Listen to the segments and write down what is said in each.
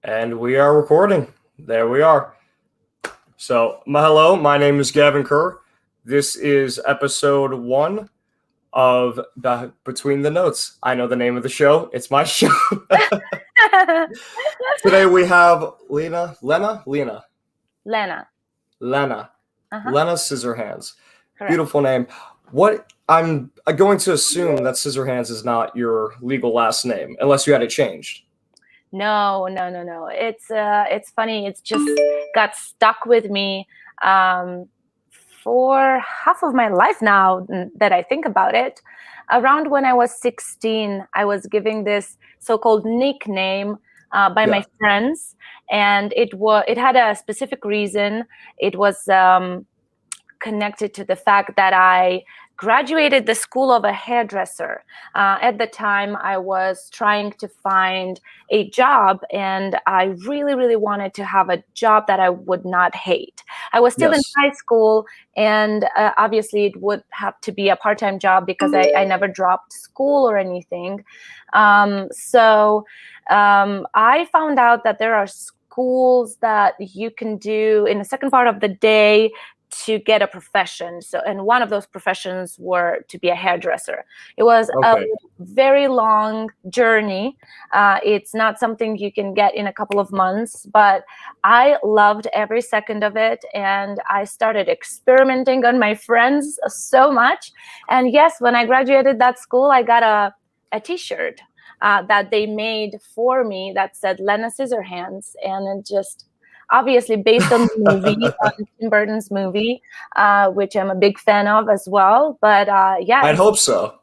And we are recording. There we are. So, hello, my name is Gavin Kerr. This is episode one of Between the Notes. I know the name of the show. It's my show. Today we have Lena Lena. Lena Scissorhands. Correct. Beautiful name. What I'm going to assume that Scissorhands is not your legal last name, unless you had it changed. No. It's funny. It's just got stuck with me for half of my life now that I think about it. Around when I was 16, I was giving this so-called nickname by my friends, and it had a specific reason. It was connected to the fact that I graduated the school of a hairdresser. At the time, I was trying to find a job, and I really, really wanted to have a job that I would not hate. I was still in high school, and obviously it would have to be a part-time job because I never dropped school or anything. So I found out that there are schools that you can do in the second part of the day to get a profession. So, and one of those professions were to be a hairdresser. It was a very long journey. It's not something you can get in a couple of months, but I loved every second of it. And I started experimenting on my friends so much. And yes, when I graduated that school, I got a t-shirt that they made for me that said Lena Scissorhands. And it just, obviously based on the movie, on Tim Burton's movie, which I'm a big fan of as well. But yeah, I'd hope so.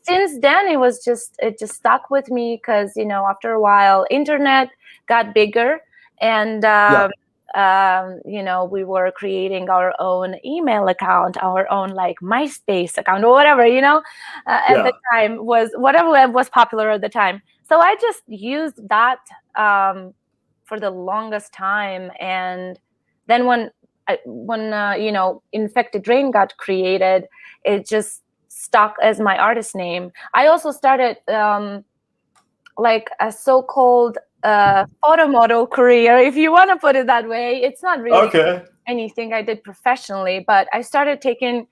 Since then, it just stuck with me because after a while, internet got bigger, and we were creating our own email account, our own like MySpace account or whatever. At the time was whatever was popular at the time. So I just used that for the longest time, and then when Infected Rain got created, it just stuck as my artist name. I also started like a so-called photo model career, if you want to put it that way. It's not really anything I did professionally, but I started taking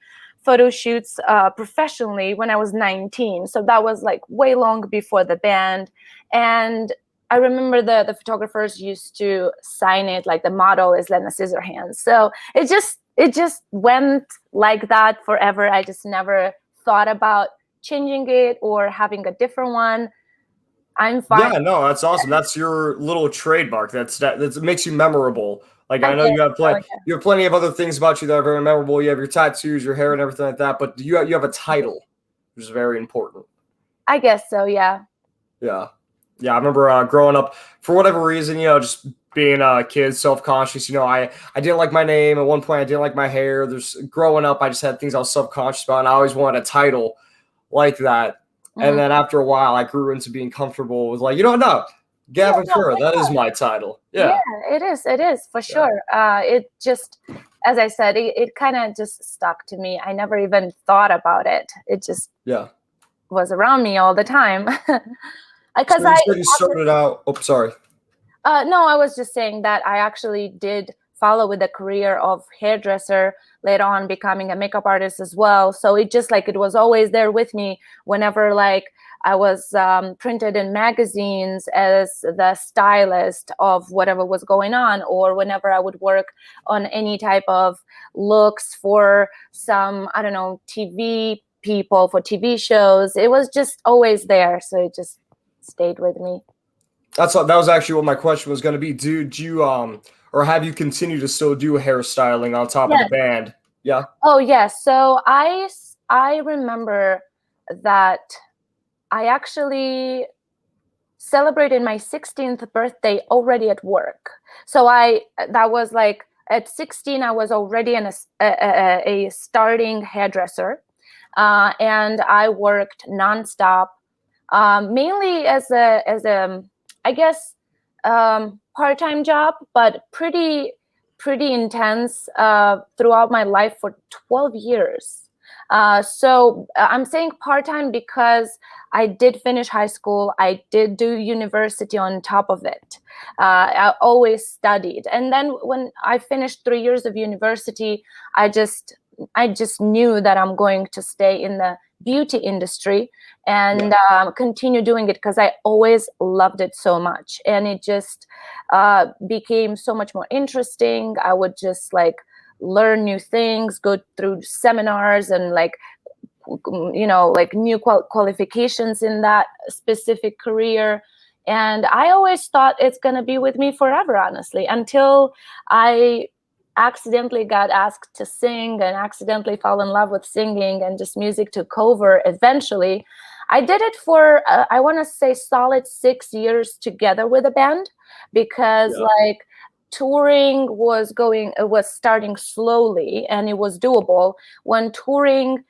photo shoots professionally when I was 19. So that was like way long before the band. And I remember the photographers used to sign it like the motto is Lena Scissorhands. So it just went like that forever. I just never thought about changing it or having a different one. I'm fine. Yeah, no, that's awesome. That's your little trademark. That makes you memorable. Like I know you have plenty of other things about you that are very memorable. You have your tattoos, your hair, and everything like that. But you have a title, which is very important. I guess so. Yeah. Yeah. I remember growing up, for whatever reason, just being a kid, self-conscious. I didn't like my name. At one point, I didn't like my hair. Growing up, I just had things I was self-conscious about, and I always wanted a title like that. Mm-hmm. And then after a while, I grew into being comfortable with like, no, Gavin Kerr, that is my title. Yeah, it is for sure. It just, as I said, it kind of just stuck to me. I never even thought about it. It just was around me all the time. Because you started out. Oh, sorry. No, I was just saying that I actually did follow with the career of hairdresser, later on becoming a makeup artist as well. So it just like it was always there with me whenever like I was printed in magazines as the stylist of whatever was going on, or whenever I would work on any type of looks for some, I don't know, TV people for TV shows. It was just always there. So it just stayed with me. That was actually what my question was going to be. Did you or have you continued to still do hairstyling on top of the band? Yeah. Oh yes. So I remember that I actually celebrated my 16th birthday already at work. So that was like at 16 I was already a starting hairdresser, and I worked nonstop. Mainly as a I guess part-time job, but pretty intense throughout my life for 12 years. So I'm saying part-time because I did finish high school. I did do university on top of it. I always studied. And then when I finished 3 years of university, I just knew that I'm going to stay in the beauty industry and continue doing it because I always loved it so much. And it just became so much more interesting. I would just like learn new things, go through seminars and like, you know, like new qualifications in that specific career. And I always thought it's going to be with me forever, honestly, until I accidentally got asked to sing and accidentally fell in love with singing, and just music took over eventually. I did it for, I want to say, solid 6 years together with a band, because like touring was starting slowly and it was doable. When touring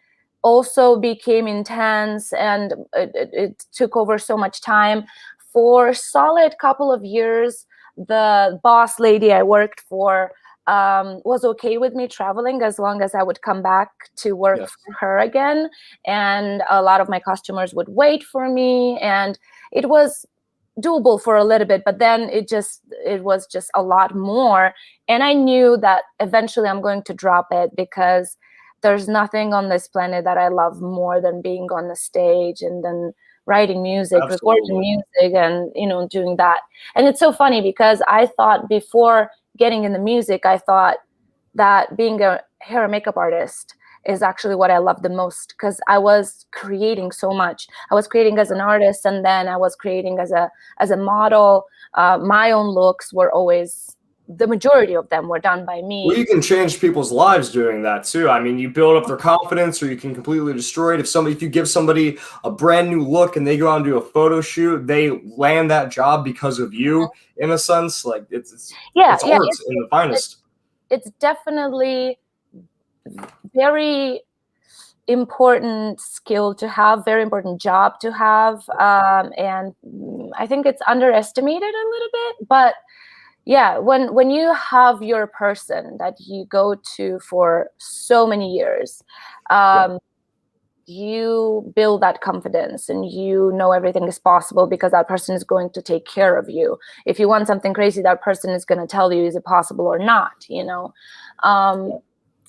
also became intense and it took over so much time, for a solid couple of years, the boss lady I worked for was okay with me traveling as long as I would come back to work for her again. And a lot of my customers would wait for me, and it was doable for a little bit, but then it was just a lot more. And I knew that eventually I'm going to drop it, because there's nothing on this planet that I love more than being on the stage and then writing music, recording music, and, you know, doing that. And it's so funny because I thought before getting in the music, I thought that being a hair and makeup artist is actually what I love the most, because I was creating so much. I was creating as an artist, and then I was creating as a model. My own looks were always, the majority of them were done by me. Well, you can change people's lives doing that too. I mean, you build up their confidence, or you can completely destroy it. If you give somebody a brand new look and they go out and do a photo shoot, they land that job because of you, in a sense. Like it's art in the finest. It's definitely very important skill to have, very important job to have, and I think it's underestimated a little bit. But yeah, when you have your person that you go to for so many years, you build that confidence, and you know everything is possible because that person is going to take care of you. If you want something crazy, that person is going to tell you, is it possible or not, you know?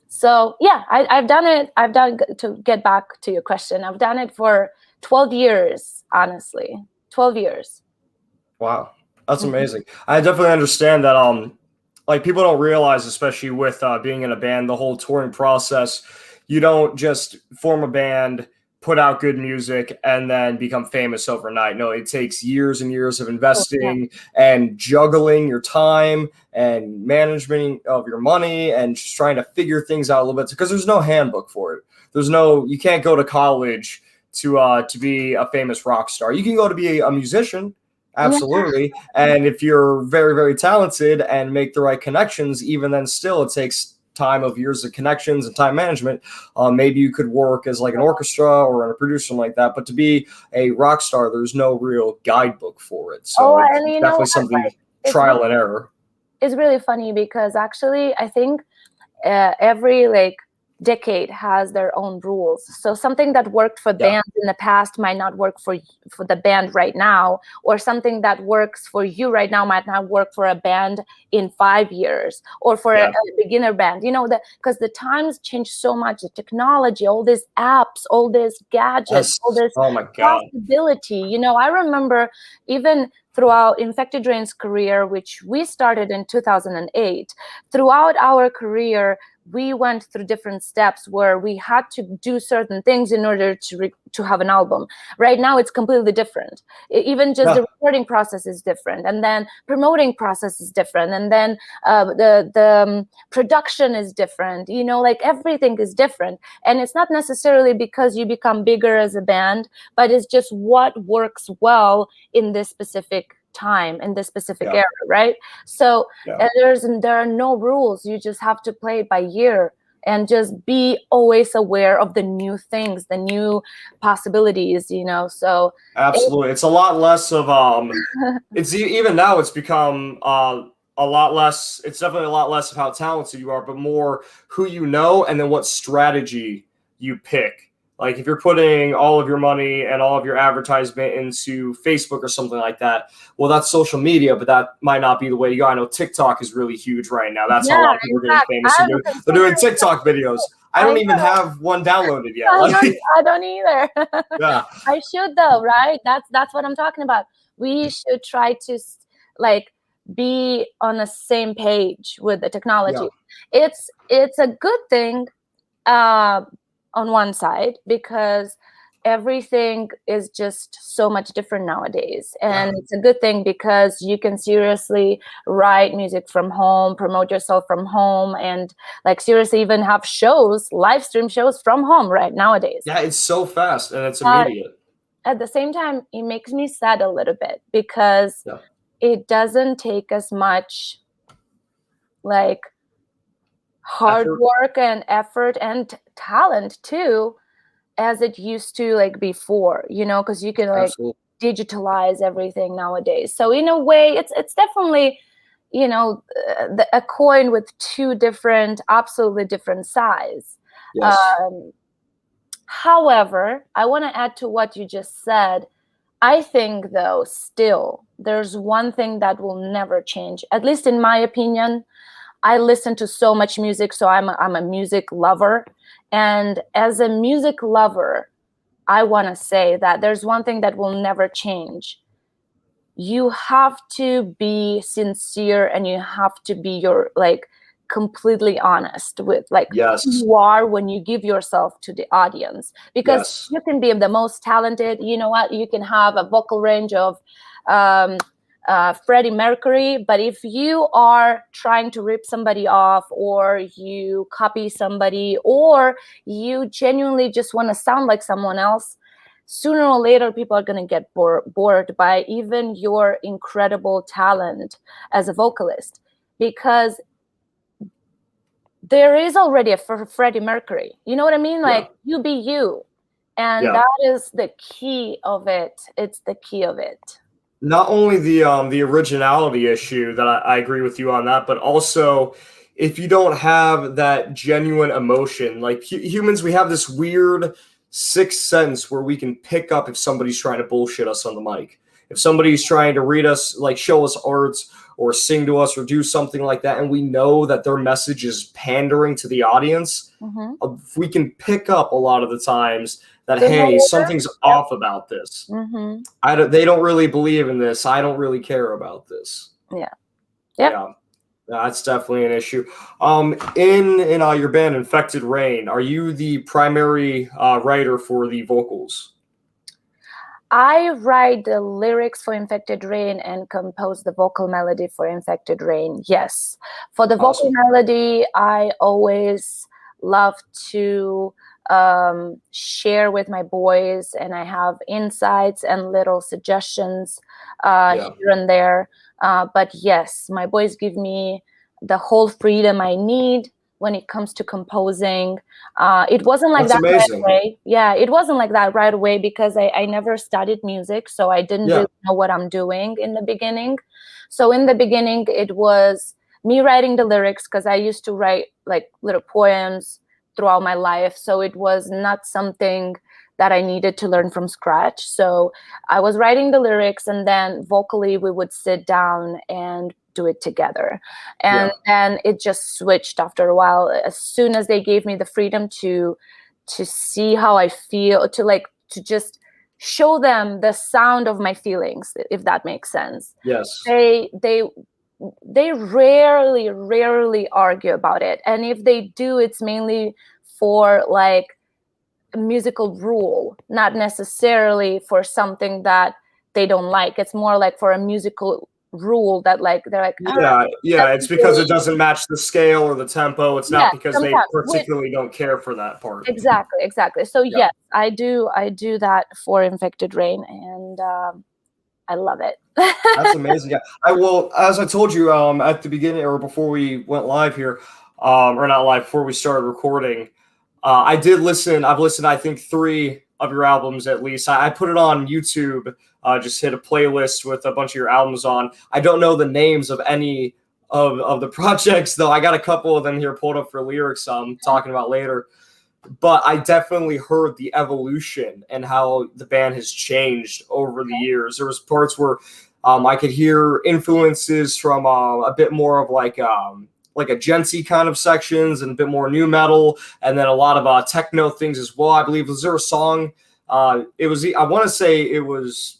So yeah, I've done it. To get back to your question, I've done it for 12 years, honestly. 12 years. Wow. That's amazing. I definitely understand that. Like, people don't realize, especially with being in a band, the whole touring process, you don't just form a band, put out good music, and then become famous overnight. No, it takes years and years of investing and juggling your time and management of your money and just trying to figure things out a little bit, because there's no handbook for it. You can't go to college to be a famous rock star. You can go to be a musician. Absolutely. And if you're very, very talented and make the right connections, even then still it takes time of years of connections and time management. Maybe you could work as like an orchestra or a producer like that, but to be a rock star, there's no real guidebook for it. So it's definitely something trial and error. It's really funny because actually I think every decade has their own rules. So something that worked for bands in the past might not work for the band right now, or something that works for you right now might not work for a band in 5 years, or for a beginner band. You know, because the times change so much. The technology, all these apps, all these gadgets, all this possibility. You know, I remember even throughout Infected Drain's career, which we started in 2008, throughout our career, we went through different steps where we had to do certain things in order to have an album. Right now, it's completely different. Even just the recording process is different, and then promoting process is different, and then the production is different. You know, like everything is different, and it's not necessarily because you become bigger as a band, but it's just what works well in this specific time, in this specific era, right? So there are no rules. You just have to play it by ear and just be always aware of the new things, the new possibilities, you know. So absolutely, it's a lot less of it's even now it's become a lot less. It's definitely a lot less of how talented you are, but more who you know, and then what strategy you pick. Like if you're putting all of your money and all of your advertisement into Facebook or something like that, well, that's social media, but that might not be the way to go. I know TikTok is really huge right now. That's how a lot of people are getting famous. They're doing TikTok videos. I don't even have one downloaded yet. I don't either. Yeah. I should though, right? That's what I'm talking about. We should try to like be on the same page with the technology. Yeah. It's a good thing on one side because everything is just so much different nowadays, and it's a good thing because you can seriously write music from home, promote yourself from home, and like seriously even have shows, live stream shows from home right nowadays. Yeah, it's so fast and it's immediate. At the same time, it makes me sad a little bit because it doesn't take as much like hard work and effort and talent too as it used to like before, you know, because you can like digitalize everything nowadays. So in a way, it's definitely, you know, a coin with two different, absolutely different sides. Yes. However, I want to add to what you just said. I think though, still, there's one thing that will never change, at least in my opinion. I listen to so much music, so I'm a music lover. And as a music lover, I want to say that there's one thing that will never change. You have to be sincere and you have to be completely honest with who you are when you give yourself to the audience. Because you can be the most talented, you know what, you can have a vocal range of Freddie Mercury, but if you are trying to rip somebody off or you copy somebody or you genuinely just want to sound like someone else, sooner or later people are going to get bored by even your incredible talent as a vocalist, because there is already a Freddie Mercury. You know what I mean? Like you be you. And that is the key of it. It's the key of it. Not only the originality issue that I agree with you on that, but also if you don't have that genuine emotion, like humans, we have this weird sixth sense where we can pick up if somebody's trying to bullshit us on the mic. If somebody's trying to read us, like show us arts or sing to us or do something like that, and we know that their message is pandering to the audience, we can pick up a lot of the times that, hey, something's off about this. They don't really believe in this. I don't really care about this. Yeah, that's definitely an issue. In your band, Infected Rain, are you the primary writer for the vocals? I write the lyrics for Infected Rain and compose the vocal melody for Infected Rain. Yes. For the vocal melody, I always love to share with my boys, and I have insights and little suggestions here and there. But yes, my boys give me the whole freedom I need when it comes to composing. It wasn't like that right away. Yeah, it wasn't like that right away because I never studied music, so I didn't really know what I'm doing in the beginning. So in the beginning, it was me writing the lyrics because I used to write like little poems throughout my life. So it was not something that I needed to learn from scratch. So I was writing the lyrics, and then vocally we would sit down and do it together. And then it just switched after a while. As soon as they gave me the freedom to see how I feel, to just show them the sound of my feelings, if that makes sense. Yes. They rarely argue about it. And if they do, it's mainly for like a musical rule, not necessarily for something that they don't like. It's more like for a musical rule that like they're like, it's because it doesn't match the scale or the tempo. It's not because they particularly don't care for that part. Exactly. So yes, I do that for Infected Rain, and I love it. That's amazing. Yeah, as I told you at the beginning or before we went live here, or not live, before we started recording, I've listened, I think 3 of your albums at least. I put it on YouTube, just hit a playlist with a bunch of your albums on. I don't know the names of any of the projects, though. I got a couple of them here pulled up for lyrics I'm talking about later. but I definitely heard the evolution and how the band has changed over the years. There was parts where I could hear influences from a bit more of like a genty kind of sections and a bit more new metal, and then a lot of techno things as well. I believe, was there a song? It was, I want to say it was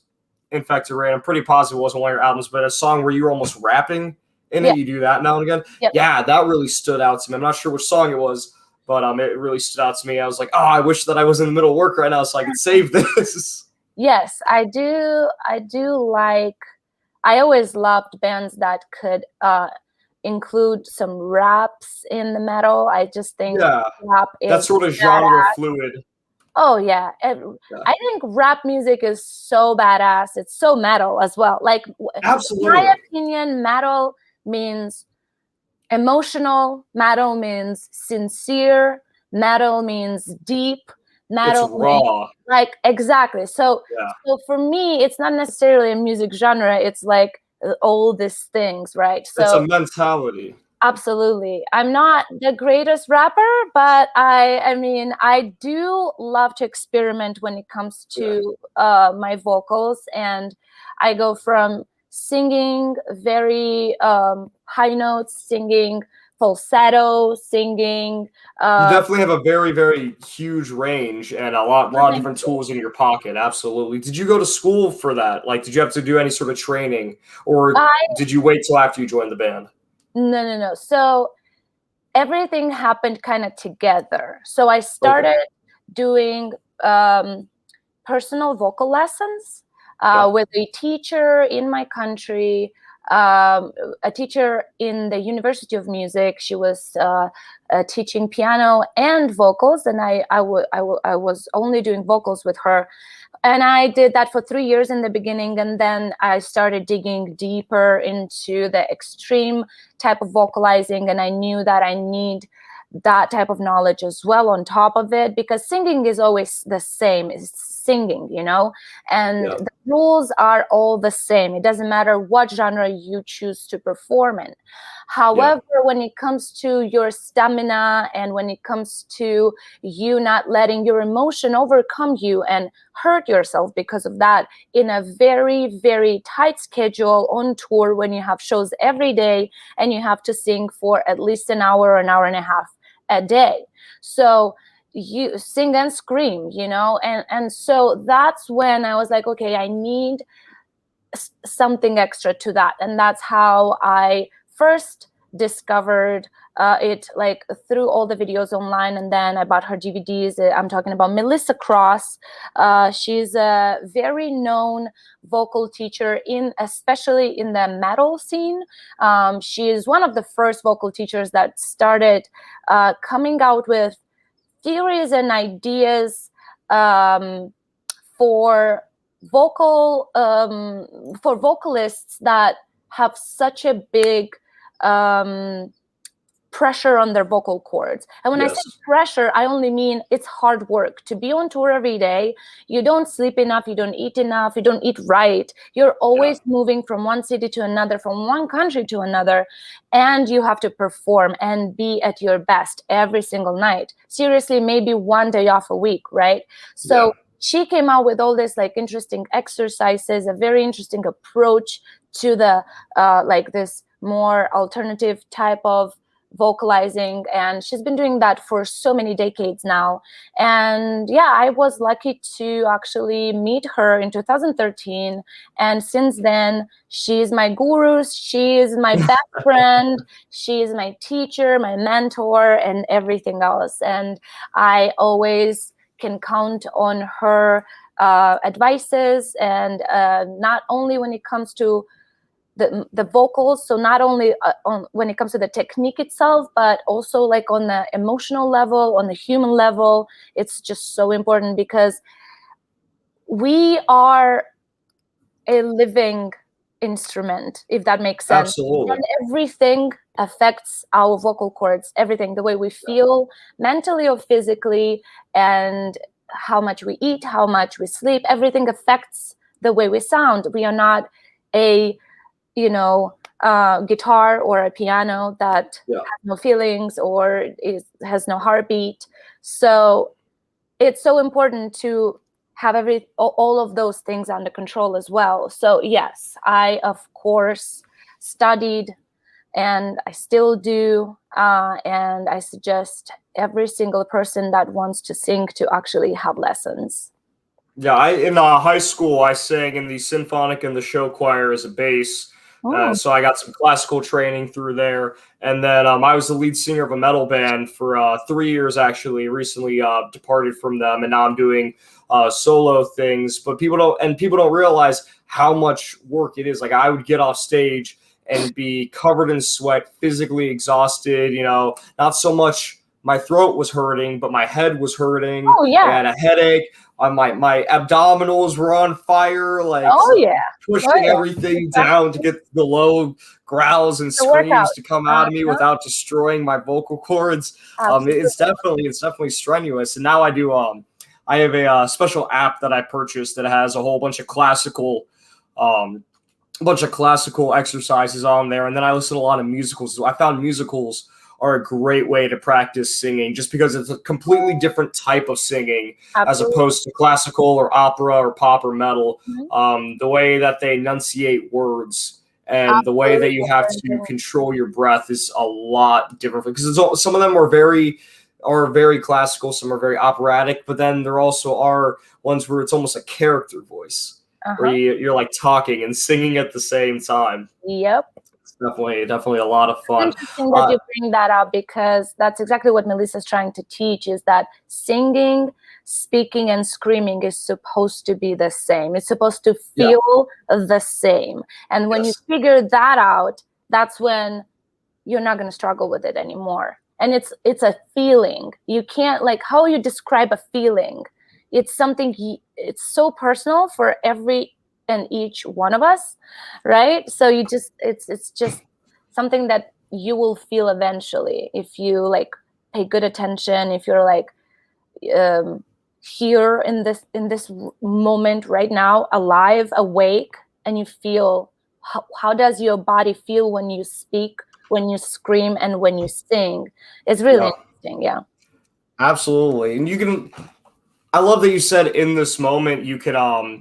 Infected Rain. I'm pretty positive it wasn't one of your albums, but a song where you were almost rapping in it. You do that now and again. Yeah, that really stood out to me. I'm not sure which song it was, but it really stood out to me. I was like, oh, I wish that I was in the middle of work right now so I could save this. Yes, I do. I do like. I always loved bands that could include some raps in the metal. I just think rap is that sort of genre fluid. Oh yeah. I think rap music is so badass. It's so metal as well. Like, absolutely, in my opinion, metal means emotional. Metal means sincere. Metal means deep. Metal it's raw. Means, like, exactly. So for me, it's not necessarily a music genre. It's like all these things, right? So it's a mentality. Absolutely. I'm not the greatest rapper, but I mean, I do love to experiment when it comes to my vocals. And I go from singing very high notes, singing falsetto, singing. You definitely have a very, very huge range and a lot of different tools in your pocket. Absolutely. Did you go to school for that? Like, did you have to do any sort of training, or did you wait till after you joined the band? No. So everything happened kind of together. So I started doing personal vocal lessons with a teacher in my country, a teacher in the University of Music. She was teaching piano and vocals, and I was only doing vocals with her. And I did that for 3 years in the beginning, and then I started digging deeper into the extreme type of vocalizing, and I knew that I need that type of knowledge as well on top of it, because singing is always the same. It's singing, you know, and the rules are all the same. It doesn't matter what genre you choose to perform in. However, when it comes to your stamina and when it comes to you not letting your emotion overcome you and hurt yourself because of that in a very, very tight schedule on tour, when you have shows every day and you have to sing for at least an hour and a half a day. So you sing and scream, you know, and so that's when I was like, okay, I need something extra to that. And that's how I first discovered it, like through all the videos online, and then I bought her DVDs. I'm talking about Melissa Cross. She's a very known vocal teacher, especially in the metal scene. She is one of the first vocal teachers that started coming out with theories and ideas for vocalists that have such a big pressure on their vocal cords. And when I say pressure, I only mean it's hard work to be on tour every day. You don't sleep enough, you don't eat enough, you don't eat right. You're always moving from one city to another, from one country to another, and you have to perform and be at your best every single night. Seriously, maybe one day off a week, right? So she came out with all this like interesting exercises, a very interesting approach to the like this more alternative type of vocalizing, and she's been doing that for so many decades now. And I was lucky to actually meet her in 2013, and since then she's my guru, she is my best friend, she is my teacher, my mentor, and everything else. And I always can count on her advices, and not only when it comes to the vocals, so not only when it comes to the technique itself, but also like on the emotional level, on the human level. It's just so important, because we are a living instrument, if that makes sense. Absolutely. And everything affects our vocal cords, everything, the way we feel mentally or physically, and how much we eat, how much we sleep, everything affects the way we sound. We are not a guitar or a piano that Yeah. has no feelings or has no heartbeat. So it's so important to have all of those things under control as well. So yes, I of course studied, and I still do. And I suggest every single person that wants to sing to actually have lessons. Yeah, in high school, I sang in the symphonic and the show choir as a bass. Oh, So I got some classical training through there, and then I was the lead singer of a metal band for 3 years. Actually, recently departed from them, and now I'm doing solo things. But people don't realize how much work it is. Like I would get off stage and be covered in sweat, physically exhausted. You know, not so much my throat was hurting, but my head was hurting. oh I yeah. had a headache. My abdominals were on fire, like Oh yeah. pushing everything down to get the low growls and screams to come out of me without destroying my vocal cords. It's definitely strenuous. And now I have a special app that I purchased that has a whole bunch of classical exercises on there, and then I listen to a lot of musicals. I found musicals are a great way to practice singing just because it's a completely different type of singing as opposed to classical or opera or pop or metal. The way that they enunciate words and the way that you have to control your breath is a lot different because some of them are very classical, some are very operatic, but then there also are ones where it's almost a character voice where you're like talking and singing at the same time. Yep. It's definitely a lot of fun. It's interesting that you bring that up because that's exactly what Melissa's trying to teach, is that singing, speaking, and screaming is supposed to be the same. It's supposed to feel the same. And when you figure that out, that's when you're not going to struggle with it anymore. And it's a feeling. You can't, like, how you describe a feeling. It's something, it's so personal for every and each one of us, right? So it's just something that you will feel eventually if you like pay good attention, if you're like here in this moment right now, alive, awake, and you feel how does your body feel when you speak, when you scream, and when you sing. It's really interesting. Yeah, absolutely. And I love that you said in this moment you could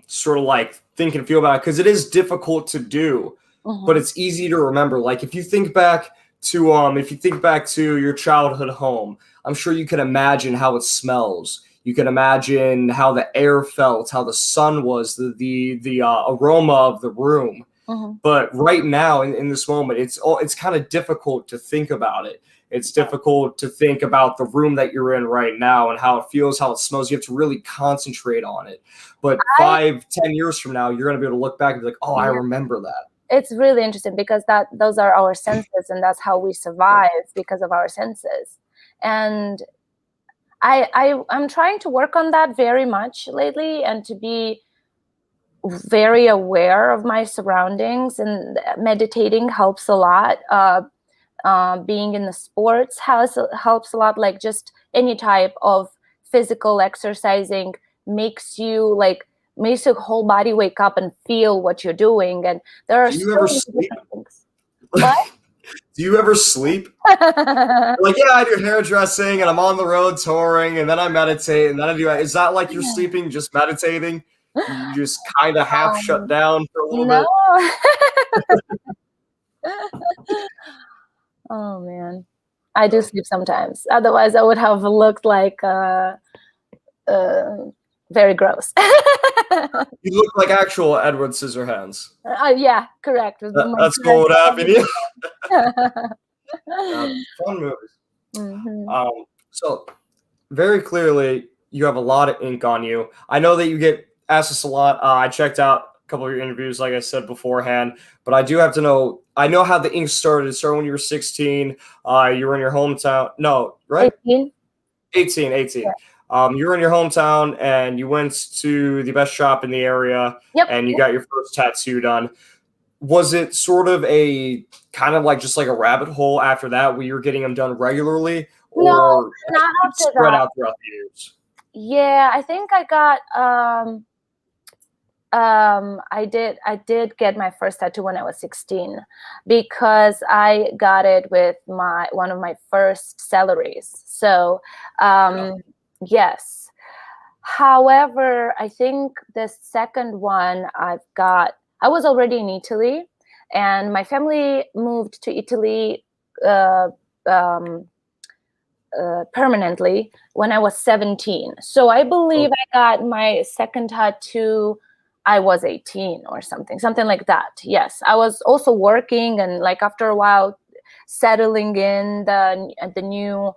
sort of like think and feel about it, because it is difficult to do, but it's easy to remember. Like if you think back to your childhood home, I'm sure you can imagine how it smells. You can imagine how the air felt, how the sun was, the aroma of the room. But right now in this moment, it's kind of difficult to think about it. It's difficult to think about the room that you're in right now and how it feels, how it smells. You have to really concentrate on it. But 5-10 years from now, you're going to be able to look back and be like, oh, I remember that. It's really interesting because those are our senses, and that's how we survive, because of our senses. And I'm trying to work on that very much lately, and to be very aware of my surroundings, and meditating helps a lot. Being in the sports helps a lot. Like just any type of physical exercising makes your whole body wake up and feel what you're doing. And there are Do you ever sleep? things. What? Do you ever sleep? Like, yeah, I do hairdressing and I'm on the road touring and then I meditate and then I do. Is that like you're sleeping, just meditating? You just kind of half shut down for a little bit? Oh man, I do sleep sometimes. Otherwise, I would have looked like very gross. You look like actual Edward Scissorhands. Yeah, correct. That's cool. What happened? Fun movies. So very clearly, you have a lot of ink on you. I know that you get asked this a lot. I checked out a couple of your interviews, like I said beforehand, but I do have to know. I know how the ink started. It started when you were 16. You were in your hometown. No, right? 18. Yeah. You were in your hometown and you went to the best shop in the area and you got your first tattoo done. Was it sort of a kind of like just like a rabbit hole after that where you were getting them done regularly, or no, not after spread that. out throughout the years? Yeah, I think I got I did get my first tattoo when I was 16 because I got it with one of my first salaries. So, yes. However, I think the second one I was already in Italy, and my family moved to Italy uh, um, permanently when I was 17. So I believe I got my second tattoo. I was 18 or something like that. Yes, I was also working, and like after a while, settling in the new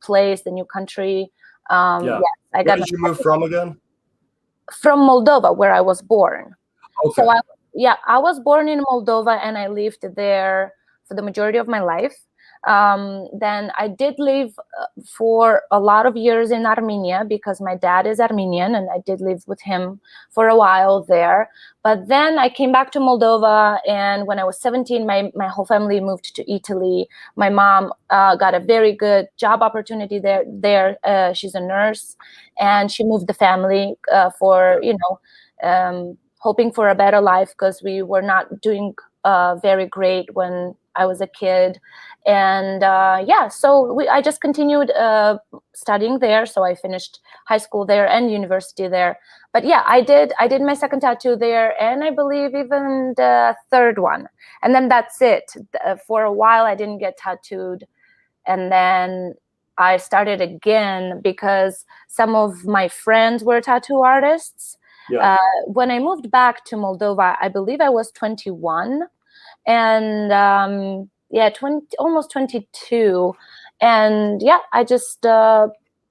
place, the new country. Yeah. Yes, I Where got did you move from again? from Moldova, where I was born. Okay. So I was born in Moldova, and I lived there for the majority of my life. Then I did live for a lot of years in Armenia because my dad is Armenian, and I did live with him for a while there. But then I came back to Moldova, and when I was 17, my whole family moved to Italy. My mom got a very good job opportunity there. She's a nurse, and she moved the family for, hoping for a better life, because we were not doing very great when I was a kid. And so I just continued studying there. So I finished high school there and university there. But yeah, I did my second tattoo there, and I believe even the third one. And then that's it. For a while, I didn't get tattooed. And then I started again because some of my friends were tattoo artists. Yeah. When I moved back to Moldova, I believe I was 21, and 20, almost 22. And yeah, I just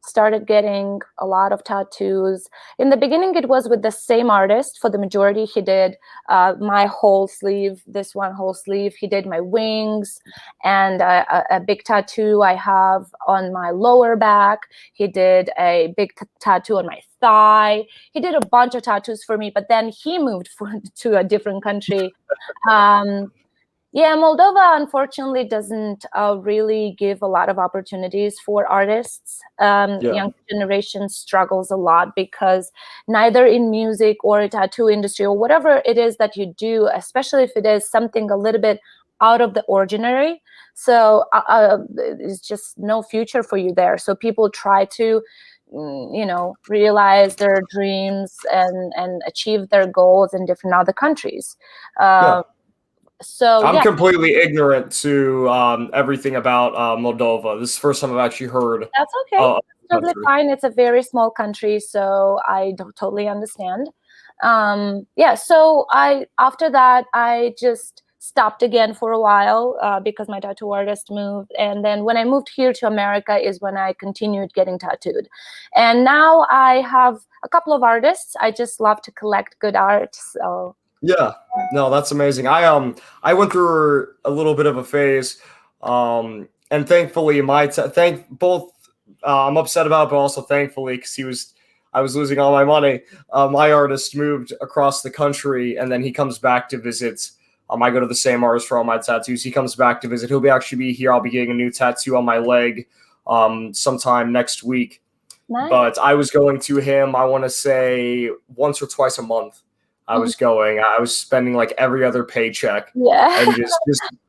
started getting a lot of tattoos. In the beginning, it was with the same artist. For the majority, he did my whole sleeve, this one whole sleeve. He did my wings, and a big tattoo I have on my lower back. He did a big tattoo on my thigh. He did a bunch of tattoos for me, but then he moved to a different country. Moldova unfortunately doesn't really give a lot of opportunities for artists. Young generation struggles a lot because neither in music or tattoo industry or whatever it is that you do, especially if it is something a little bit out of the ordinary, so there's just no future for you there. So people try to realize their dreams and achieve their goals in different other countries. So I'm yeah, completely ignorant to everything about Moldova. This is the first time I've actually heard that's okay. of the Totally country. fine. It's a very small country, so I don't totally understand. So after that I just stopped again for a while because my tattoo artist moved, and then when I moved here to America is when I continued getting tattooed. And now I have a couple of artists. I just love to collect good art. So Yeah, no, that's amazing. I went through a little bit of a phase, and thankfully thank both. I'm upset about, but also thankfully because I was losing all my money. My artist moved across the country, and then he comes back to visit. I go to the same artist for all my tattoos. He comes back to visit. Actually be here. I'll be getting a new tattoo on my leg, sometime next week. nice. But I was going to him, I want to say once or twice a month. I was spending like every other paycheck, Yeah. and just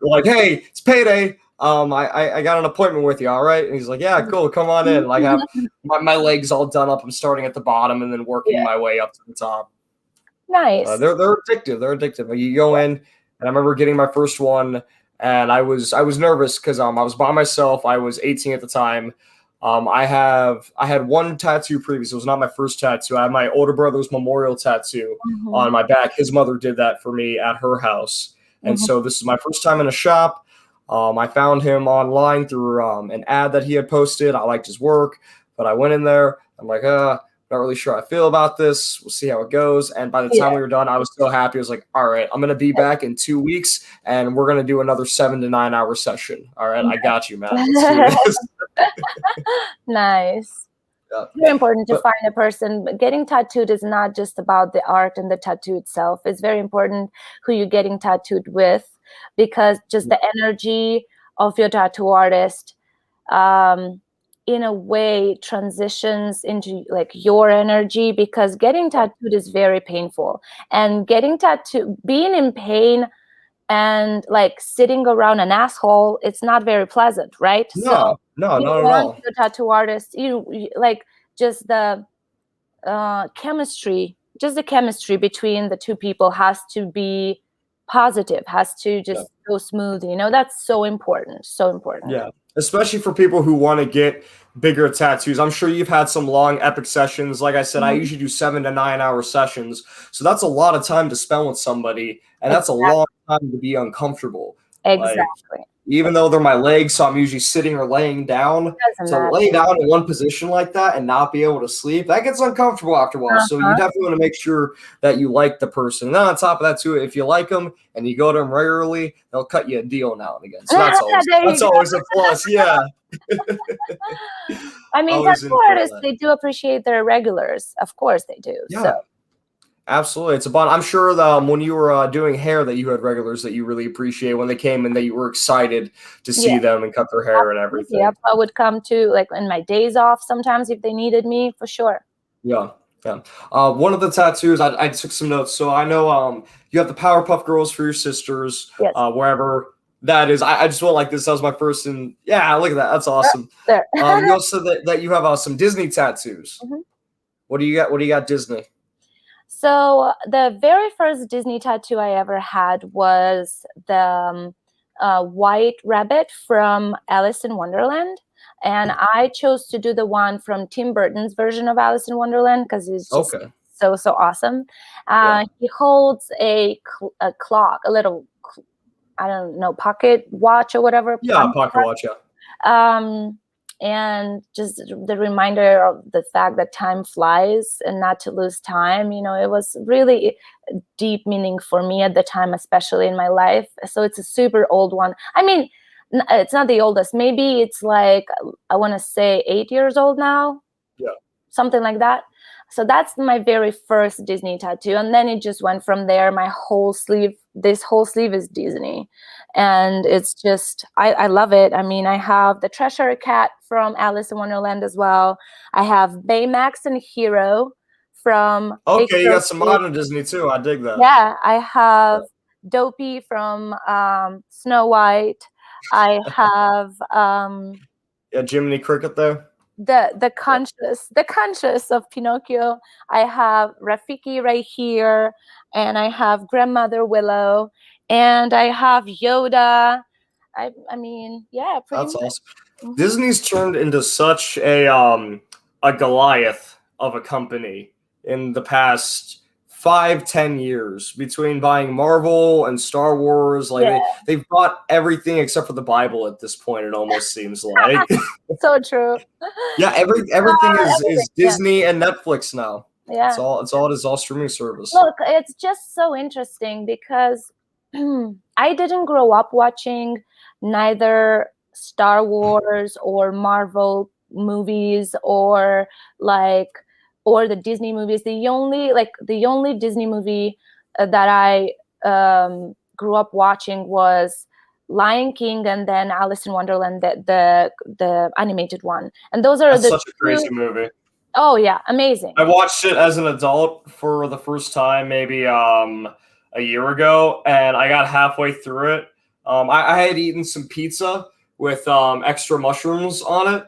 like, hey, it's payday. I got an appointment with you, all right? And he's like, yeah, cool, come on in. Like, I have my legs all done up. I'm starting at the bottom and then working my way up to the top. Nice. They're addictive. They're addictive. Like, you go in, and I remember getting my first one, and I was nervous because I was by myself. I was 18 at the time. I had one tattoo previous. It was not my first tattoo. I had my older brother's memorial tattoo on my back. His mother did that for me at her house, and so this is my first time in a shop. I found him online through an ad that he had posted. I liked his work, but I went in there. I'm like, not really sure how I feel about this. We'll see how it goes. And by the time we were done, I was so happy. I was like, all right, I'm going to be back in 2 weeks, and we're going to do another 7 to 9 hour session. All right, I got you, man. Let's do this. Nice. Yeah. Very important to find a person. Getting tattooed is not just about the art and the tattoo itself. It's very important who you're getting tattooed with, because just the energy of your tattoo artist in a way transitions into like your energy, because getting tattooed is very painful, and getting tattooed, being in pain and like sitting around an asshole, it's not very pleasant, right? So No, not you at want all. the tattoo artist, like just the chemistry, just the chemistry between the two people has to be positive, has to just go smooth. That's so important, so important. Yeah, especially for people who want to get bigger tattoos. I'm sure you've had some long, epic sessions. Like I said, I usually do 7 to 9 hour sessions. So that's a lot of time to spend with somebody, and that's a long time to be uncomfortable. Like, Exactly. even though they're my legs, so I'm usually sitting or laying down. Doesn't To matter. lay down in one position like that and not be able to sleep, that gets uncomfortable after a while. So you definitely want to make sure that you like the person. And then on top of that, too, if you like them and you go to them regularly, they'll cut you a deal now and again. So that's always a plus. Yeah. I mean, Always tattoo enjoy artists, that. they do appreciate their regulars. Of course they do. Yeah. So Absolutely. It's a bond. I'm sure that when you were doing hair that you had regulars that you really appreciate when they came and that you were excited to see them and cut their hair and everything. Yep, I would come to like in my days off sometimes if they needed me, for sure. Yeah. Yeah. One of the tattoos, I took some notes. So I know you have the Powerpuff Girls for your sisters, Yes. Wherever that is. I just went like this. That was my first. And yeah, look at that. That's awesome. There. You also that you have some Disney tattoos. Mm-hmm. What do you got? What do you got, Disney? So the very first Disney tattoo I ever had was the white rabbit from Alice in Wonderland. And I chose to do the one from Tim Burton's version of Alice in Wonderland because it's just so awesome. He holds a clock, a little, I don't know, pocket watch or whatever. Yeah, pocket watch, yeah. And just the reminder of the fact that time flies and not to lose time. It was really deep meaning for me at the time, especially in my life. So it's a super old one. I mean, it's not the oldest. Maybe it's like, I want to say 8 years old now. Yeah. Something like that. So that's my very first Disney tattoo. And then it just went from there. This whole sleeve is Disney. And it's just, I love it. I mean, I have the Treasure Cat from Alice in Wonderland as well. I have Baymax and Hero from... Okay, you got some modern Disney too. I dig that. Yeah, I have Dopey from Snow White. I have... Jiminy Cricket there. The conscious of Pinocchio. I have Rafiki right here, and I have Grandmother Willow, and I have Yoda. I mean, yeah, pretty That's much. awesome. Mm-hmm. Disney's turned into such a Goliath of a company in the past 5-10 years between buying Marvel and Star Wars. Like they've bought everything except for the Bible at this point, it almost seems like. So true. Yeah, everything is Disney and Netflix now. Yeah. It's all streaming service. Look, it's just so interesting because I didn't grow up watching neither Star Wars or Marvel movies or the Disney movies. The only Disney movie that I grew up watching was Lion King and then Alice in Wonderland, the animated one. And those are such a crazy movie. Oh yeah, amazing. I watched it as an adult for the first time maybe a year ago, and I got halfway through it. I had eaten some pizza with extra mushrooms on it,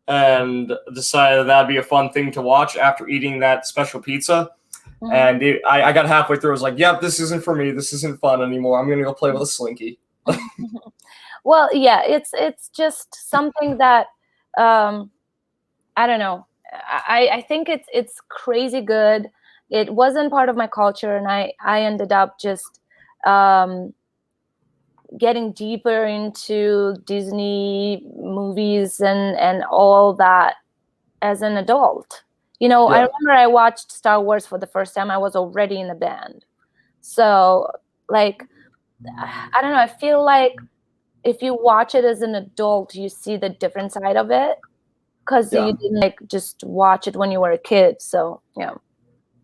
and decided that'd be a fun thing to watch after eating that special pizza. Mm-hmm. And I got halfway through. I was like, yep, this isn't for me. This isn't fun anymore. I'm going to go play with a Slinky. Well, yeah, it's just something that, I don't know. I think it's crazy good. It wasn't part of my culture, and I ended up just getting deeper into Disney movies and all that as an adult. I remember I watched Star Wars for the first time. I was already in the band. So, like, I don't know. I feel like if you watch it as an adult, you see the different side of it because you didn't just watch it when you were a kid. So, yeah.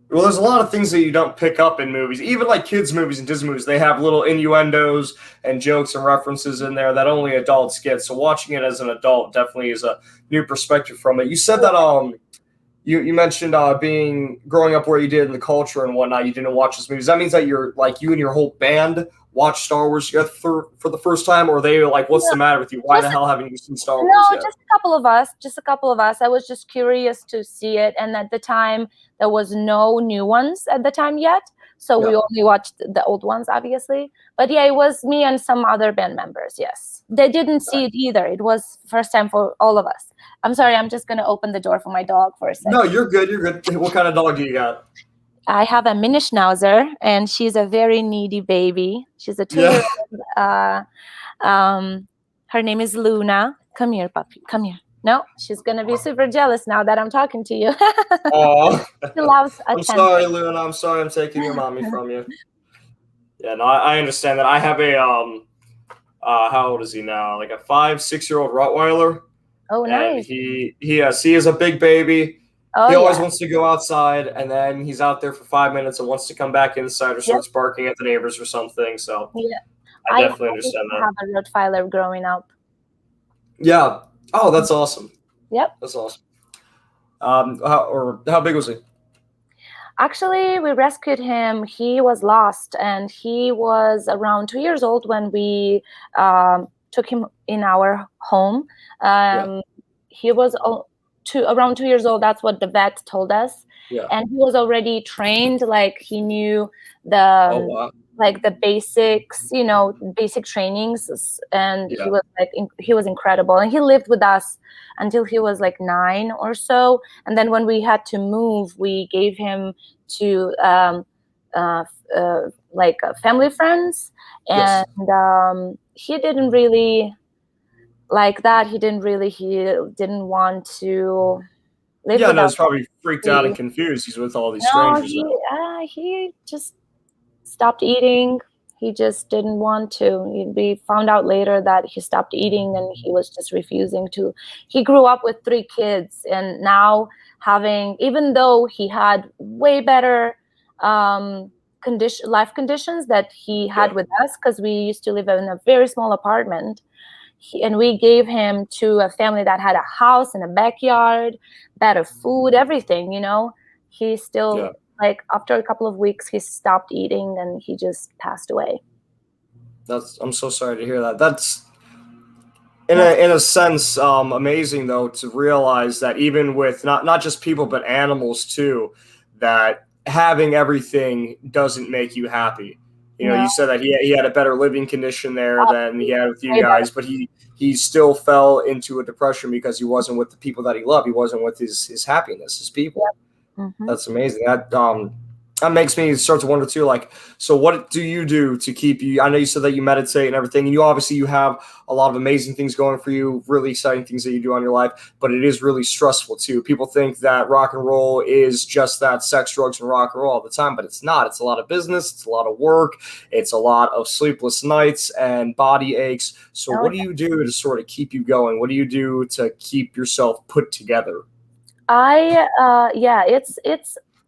Well, there's a lot of things that you don't pick up in movies, even like kids' movies and Disney movies. They have little innuendos and jokes and references in there that only adults get. So watching it as an adult definitely is a new perspective from it. You said that you mentioned being growing up where you did in the culture and whatnot. You didn't watch this movies. That means that you're like you and your whole band watched Star Wars together for the first time, or are they like, what's the matter with you? Why the hell haven't you seen Star Wars No, yet? just a couple of us. Just a couple of us. I was just curious to see it, and at the time there was no new ones at the time yet, so we Yeah. only watched the old ones, obviously. But yeah, it was me and some other band members. Yes, they didn't see it either. It was first time for all of us. I'm sorry. I'm just gonna open the door for my dog for a No, second. you're good. You're good. What kind of dog do you got? I have a mini schnauzer, and she's a very needy baby. She's a 2 year Yeah. old. Her name is Luna. Come here, puppy. Come here. No, she's gonna be super jealous now that I'm talking to you. Oh, She loves I'm attention. sorry, Luna. I'm sorry I'm taking your mommy from you. Yeah, no, I understand that. I have a how old is he now? Like a 5, 6 year old Rottweiler, Oh, and nice. he is a big baby. Oh, He always yeah. wants to go outside, and then he's out there for 5 minutes and wants to come back inside or Yep. starts barking at the neighbors or something. So Yeah. I I definitely used understand to that. have a Rottweiler growing up. Yeah. Oh, that's awesome. Yep. That's awesome. How big was he? Actually, we rescued him. He was lost, and he was around 2 years old when we took him in our home. Yeah. He was around 2 years old. That's what the vet told us, Yeah. and he was already trained. Like he knew the Oh wow. like the basics, basic trainings, and Yeah. he was incredible. And he lived with us until he was like 9 or so. And then when we had to move, we gave him to uh, family friends, Yes. and he didn't really like that. He didn't want to live Yeah, with no, us. he's probably freaked out We, and confused. He's with all these no, strangers he now. he just stopped eating. He just didn't want to. We found out later that he stopped eating and he was just refusing to. He grew up with 3 kids, and now even though he had way better life conditions that he Yeah. had with us, because we used to live in a very small apartment, and we gave him to a family that had a house and a backyard, better food, everything, he Yeah. still, like, after a couple of weeks, he stopped eating and he just passed away. I'm so sorry to hear that. That's That's in a sense amazing though to realize that even with not just people but animals too, that having everything doesn't make you happy. You know, no, you said that he had a better living condition there than he had with you way better. guys, but he still fell into a depression because he wasn't with the people that he loved. He wasn't with his happiness, his people. Yep. Hmm. That's amazing. That makes me start to wonder too. Like, so what do you do to keep you? I know you said that you meditate and everything, and you have a lot of amazing things going for you, really exciting things that you do on your life. But it is really stressful too. People think that rock and roll is just that sex, drugs, and rock and roll all the time, but it's not. It's a lot of business. It's a lot of work. It's a lot of sleepless nights and body aches. So, Oh, what do yeah. you do to sort of keep you going? What do you do to keep yourself put together? Yeah, it's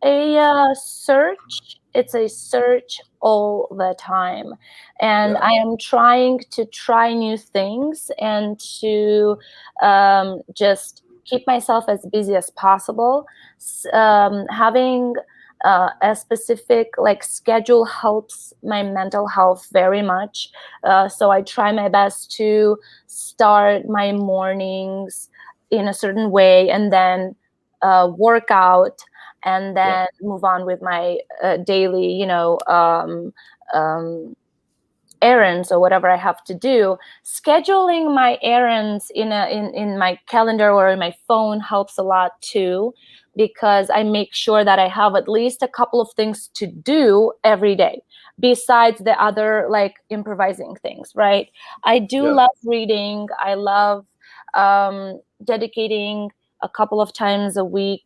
a search. It's a search all the time, and Yeah, I am trying to try new things and to just keep myself as busy as possible. Having a specific like schedule helps my mental health very much. So I try my best to start my mornings in a certain way, and then work out, and yeah, then move on with my daily, errands or whatever I have to do. Scheduling my errands in my calendar or in my phone helps a lot too, because I make sure that I have at least a couple of things to do every day besides the other like improvising things, right? I do yeah, love reading. I love dedicating a couple of times a week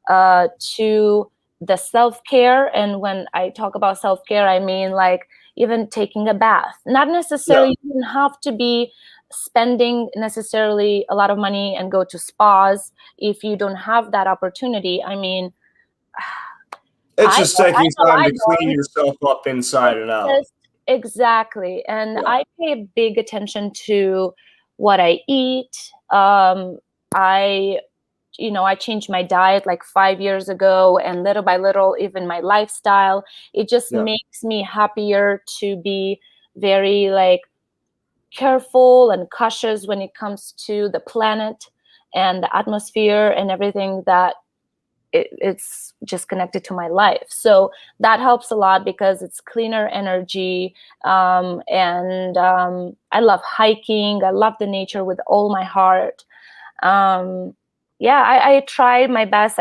to the self-care. And when I talk about self-care, I mean like even taking a bath. Not yeah. necessarily, you don't have to be spending necessarily a lot of money and go to spas if you don't have that opportunity. I mean, It's just taking time I to clean don't. yourself up inside and out. Just exactly. And Yeah. I pay big attention to what I eat. I I changed my diet like 5 years ago, and little by little, even my lifestyle, it just Yeah. makes me happier to be very like careful and cautious when it comes to the planet and the atmosphere and everything that it's just connected to my life. So that helps a lot because it's cleaner energy. And I love hiking. I love the nature with all my heart. um yeah, I try my best.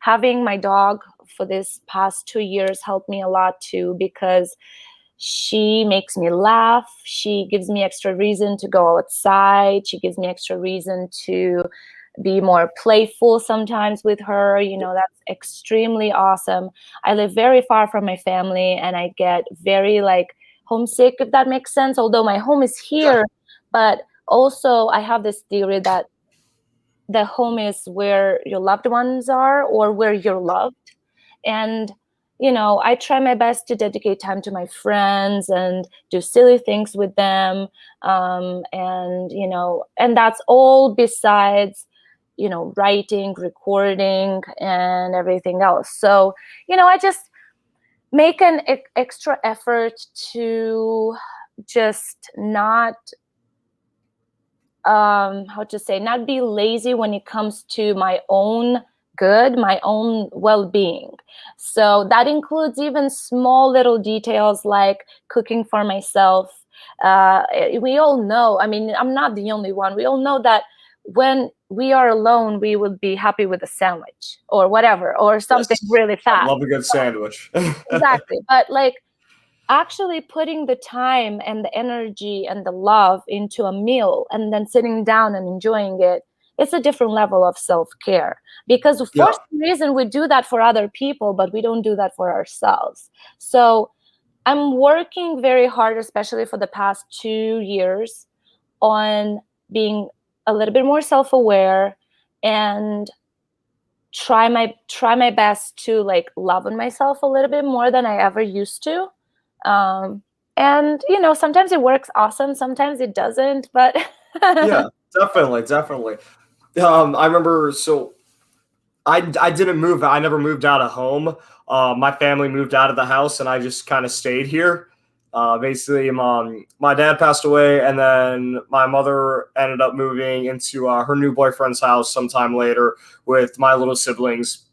Having my dog for this past 2 years helped me a lot too, because she makes me laugh. She gives me extra reason to go outside. She gives me extra reason to be more playful sometimes with her. That's extremely awesome. I live very far from my family, and I get very like homesick, if that makes sense, although my home is Yeah. here. But also I have this theory that the home is where your loved ones are, or where you're loved. And I try my best to dedicate time to my friends and do silly things with them. And that's all besides writing, recording, and everything else. So I just make an extra effort to just not how to say, not be lazy when it comes to my own good, my own well-being. So that includes even small little details like cooking for myself. We all know, I mean, I'm not the only one, we all know that when we are alone, we would be happy with a sandwich or whatever, or something Yes. really I fast. love a good sandwich. Exactly. But like, actually putting the time and the energy and the love into a meal and then sitting down and enjoying it, it's a different level of self-care. Because Yeah. for some reason we do that for other people, but we don't do that for ourselves. So I'm working very hard, especially for the past 2 years, on being a little bit more self-aware, and try my best to like love on myself a little bit more than I ever used to. um, and sometimes it works awesome, sometimes it doesn't, but Yeah. Definitely. Definitely. I remember. So I didn't move. I never moved out of home. My family moved out of the house, and I just kind of stayed here. Basically, my dad passed away, and then my mother ended up moving into her new boyfriend's house sometime later with my little siblings.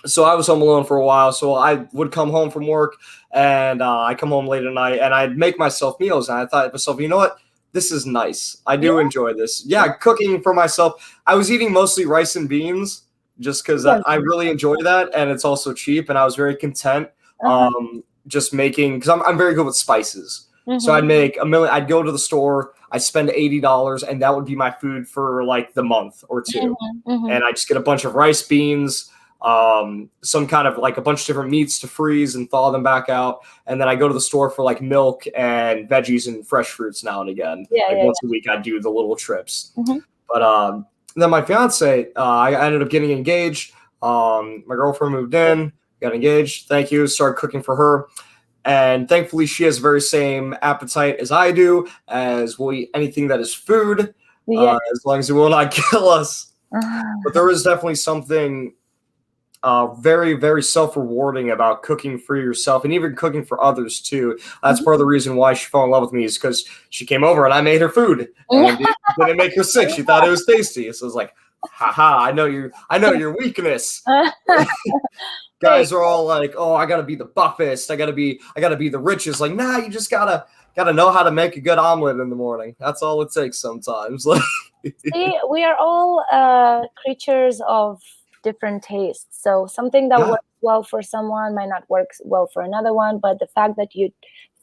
So I was home alone for a while. So I would come home from work, and I come home late at night, and I'd make myself meals. And I thought to myself, you know what? This is nice. I do yeah, enjoy this. Yeah, cooking for myself. I was eating mostly rice and beans just because yes. I really enjoy that, and it's also cheap. And I was very content Uh-huh. just making, because I'm very good with spices. So I'd Mm-hmm. make a million. I'd go to the store. I spend $80, and that would be my food for like the month or two. Mm-hmm. Mm-hmm. And I just get a bunch of rice, beans, some kind of like a bunch of different meats to freeze and thaw them back out. And then I go to the store for like milk and veggies and fresh fruits now and again. Yeah, Like yeah, once a week, I do the little trips. yeah. Mm-hmm. But then my fiance, I ended up getting engaged. My girlfriend moved in, got engaged. Thank you. Started cooking for her. And thankfully, she has the very same appetite as I do, as we'll eat anything that is food, Yeah. as long as it will not kill us. But Uh-huh. there is definitely something very, very self-rewarding about cooking for yourself and even cooking for others too. That's part of the reason why she fell in love with me, is because she came over and I made her food, and it didn't make her sick. She thought it was tasty. So I was like, haha, I know your weakness. Hey, Guys are all like, oh, I gotta be the buffest. I gotta be the richest. Like, nah, you just gotta know how to make a good omelet in the morning. That's all it takes sometimes. Like, see, we are all creatures of different tastes. So something that yeah, works well for someone might not work well for another one. But the fact that you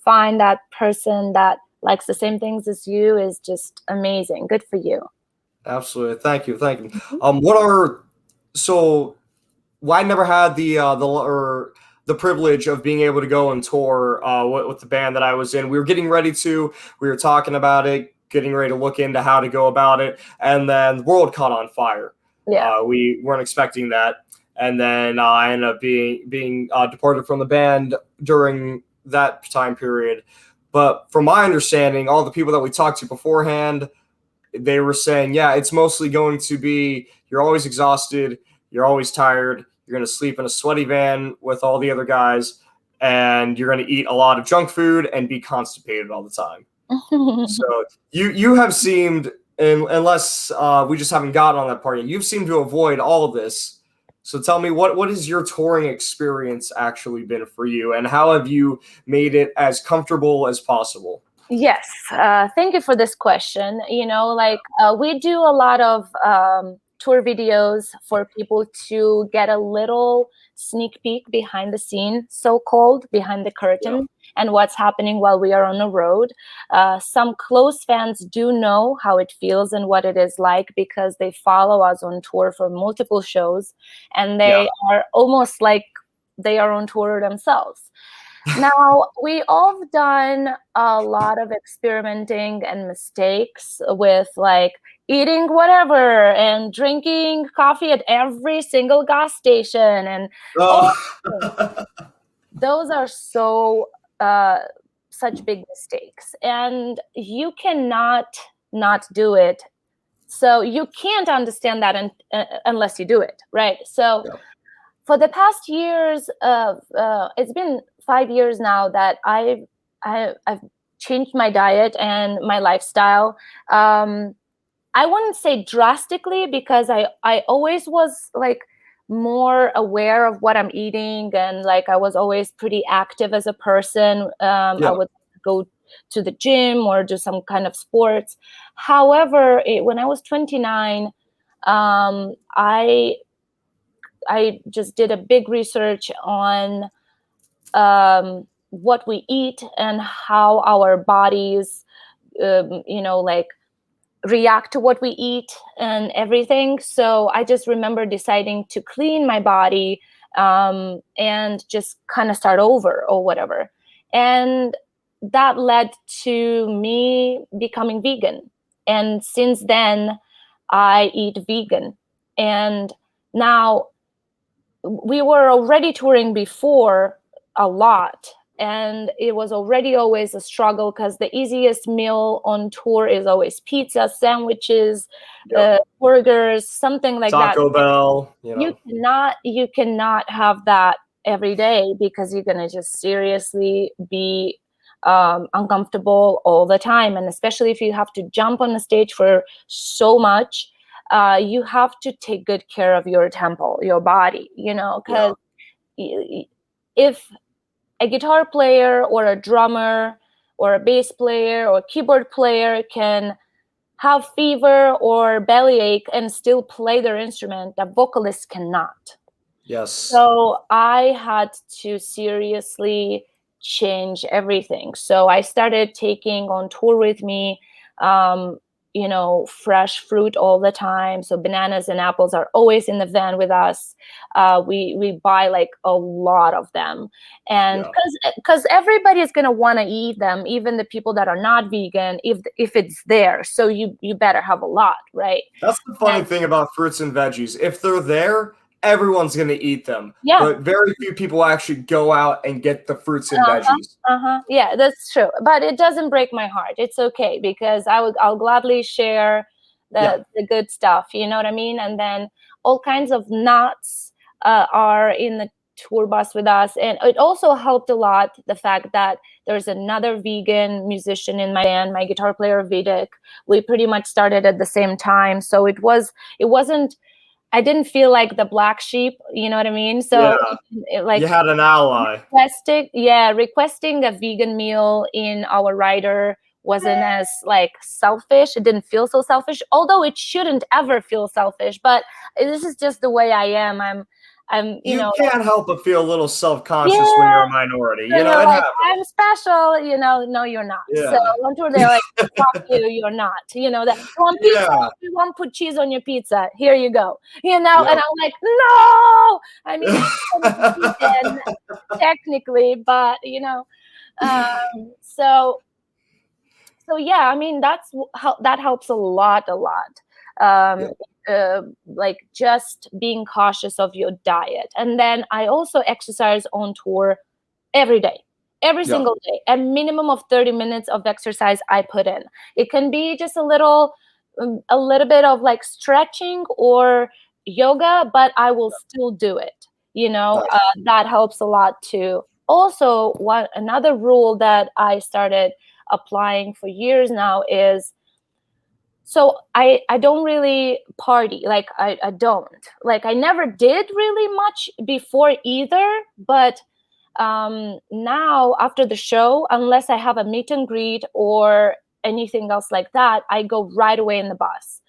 find that person that likes the same things as you is just amazing. Good for you. absolutely. Thank you, thank you. Mhm. What are so well, I never had the privilege of being able to go and tour with the band that I was in. We were getting ready to. We were talking about it, getting ready to look into how to go about it, and then the world caught on fire. Yeah. We weren't expecting that, and then I ended up being departed from the band during that time period. But from my understanding, all the people that we talked to beforehand, they were saying, yeah, it's mostly going to be you're always exhausted, you're always tired, you're going to sleep in a sweaty van with all the other guys, and you're going to eat a lot of junk food and be constipated all the time. So you have seemed, unless we just haven't gotten on that part yet, you've seemed to avoid all of this. So tell me, what has your touring experience actually been for you, and how have you made it as comfortable as possible? Yes, thank you for this question. We do a lot of tour videos for people to get a little sneak peek behind the scene, so-called behind the curtain, and what's happening while we are on the road. Some close fans do know how it feels and what it is like because they follow us on tour for multiple shows, and they are almost like they are on tour themselves. Now, we all done a lot of experimenting and mistakes with like eating whatever and drinking coffee at every single gas station. And those are such big mistakes. And you cannot not do it. So you can't understand that unless you do it, right? So for the past years, it's been 5 years now that I've changed my diet and my lifestyle. I wouldn't say drastically because I always was like more aware of what I'm eating, and like I was always pretty active as a person. I would go to the gym or do some kind of sports. However, when I was 29, I just did a big research on what we eat and how our bodies, like react to what we eat and everything. So I just remember deciding to clean my body and just kind of start over or whatever. And that led to me becoming vegan. And since then, I eat vegan. And now, we were already touring before a lot, and it was already always a struggle because the easiest meal on tour is always pizza, sandwiches, burgers, something like that. Taco Bell. You cannot have that every day because you're gonna just seriously be uncomfortable all the time, and especially if you have to jump on the stage for so much. You have to take good care of your temple, your body, because if a guitar player or a drummer or a bass player or keyboard player can have fever or bellyache and still play their instrument, a vocalist cannot. Yes. So I had to seriously change everything. So I started taking on tour with me fresh fruit all the time. So bananas and apples are always in the van with us. We buy like a lot of them, and because everybody is gonna want to eat them, even the people that are not vegan, if it's there. So you better have a lot, right? That's the funny thing about fruits and veggies. If they're there, everyone's going to eat them. Yeah. But very few people actually go out and get the fruits and veggies. Yeah, that's true. But it doesn't break my heart. It's okay because I'll gladly share the good stuff. You know what I mean? And then all kinds of nuts are in the tour bus with us. And it also helped a lot, the fact that there's another vegan musician in my band, my guitar player, Vedic. We pretty much started at the same time. So it wasn't, I didn't feel like the black sheep, you know what I mean? So like you had an ally. Requesting a vegan meal in our rider wasn't as like selfish. It didn't feel so selfish, although it shouldn't ever feel selfish. But this is just the way I am. You can't help but feel a little self-conscious when you're a minority. So you're like, I'm special, no, you're not. So on tour they're like, fuck you, you're not. That one pizza, you want to put cheese on your pizza. Here you go. And I'm like, no. I mean, vegan, technically, but so yeah, I mean that helps a lot. like just being cautious of your diet. And then I also exercise on tour every day, every single day. A minimum of 30 minutes of exercise I put in. It can be just a little bit of like stretching or yoga, but I will still do it. Nice. That helps a lot too. Also, another rule that I started applying for years now is, so I don't really party. Like I don't. Like I never did really much before either, but now after the show, unless I have a meet and greet or anything else like that, I go right away in the bus.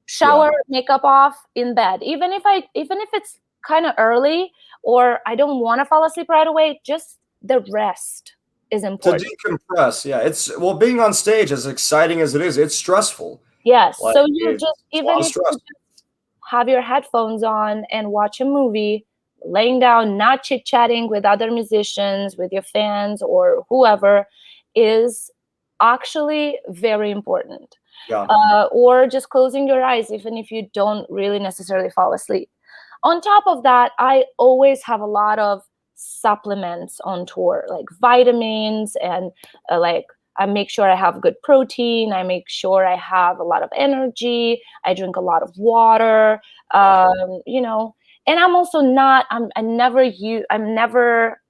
Shower, makeup off, in bed. Even if it's kind of early or I don't want to fall asleep right away, just the rest is To important. decompress, yeah. It's well, being on stage, as exciting as it is, it's stressful. Yes. Like So you it's just, a lot even of if stress. you just have your headphones on and watch a movie, laying down, not chit-chatting with other musicians, with your fans or whoever, is actually very important. Yeah. Or just closing your eyes, even if you don't really necessarily fall asleep. On top of that, I always have a lot of supplements on tour, like vitamins, and like I make sure I have good protein. I make sure I have a lot of energy. I drink a lot of water. And I'm also not. I'm never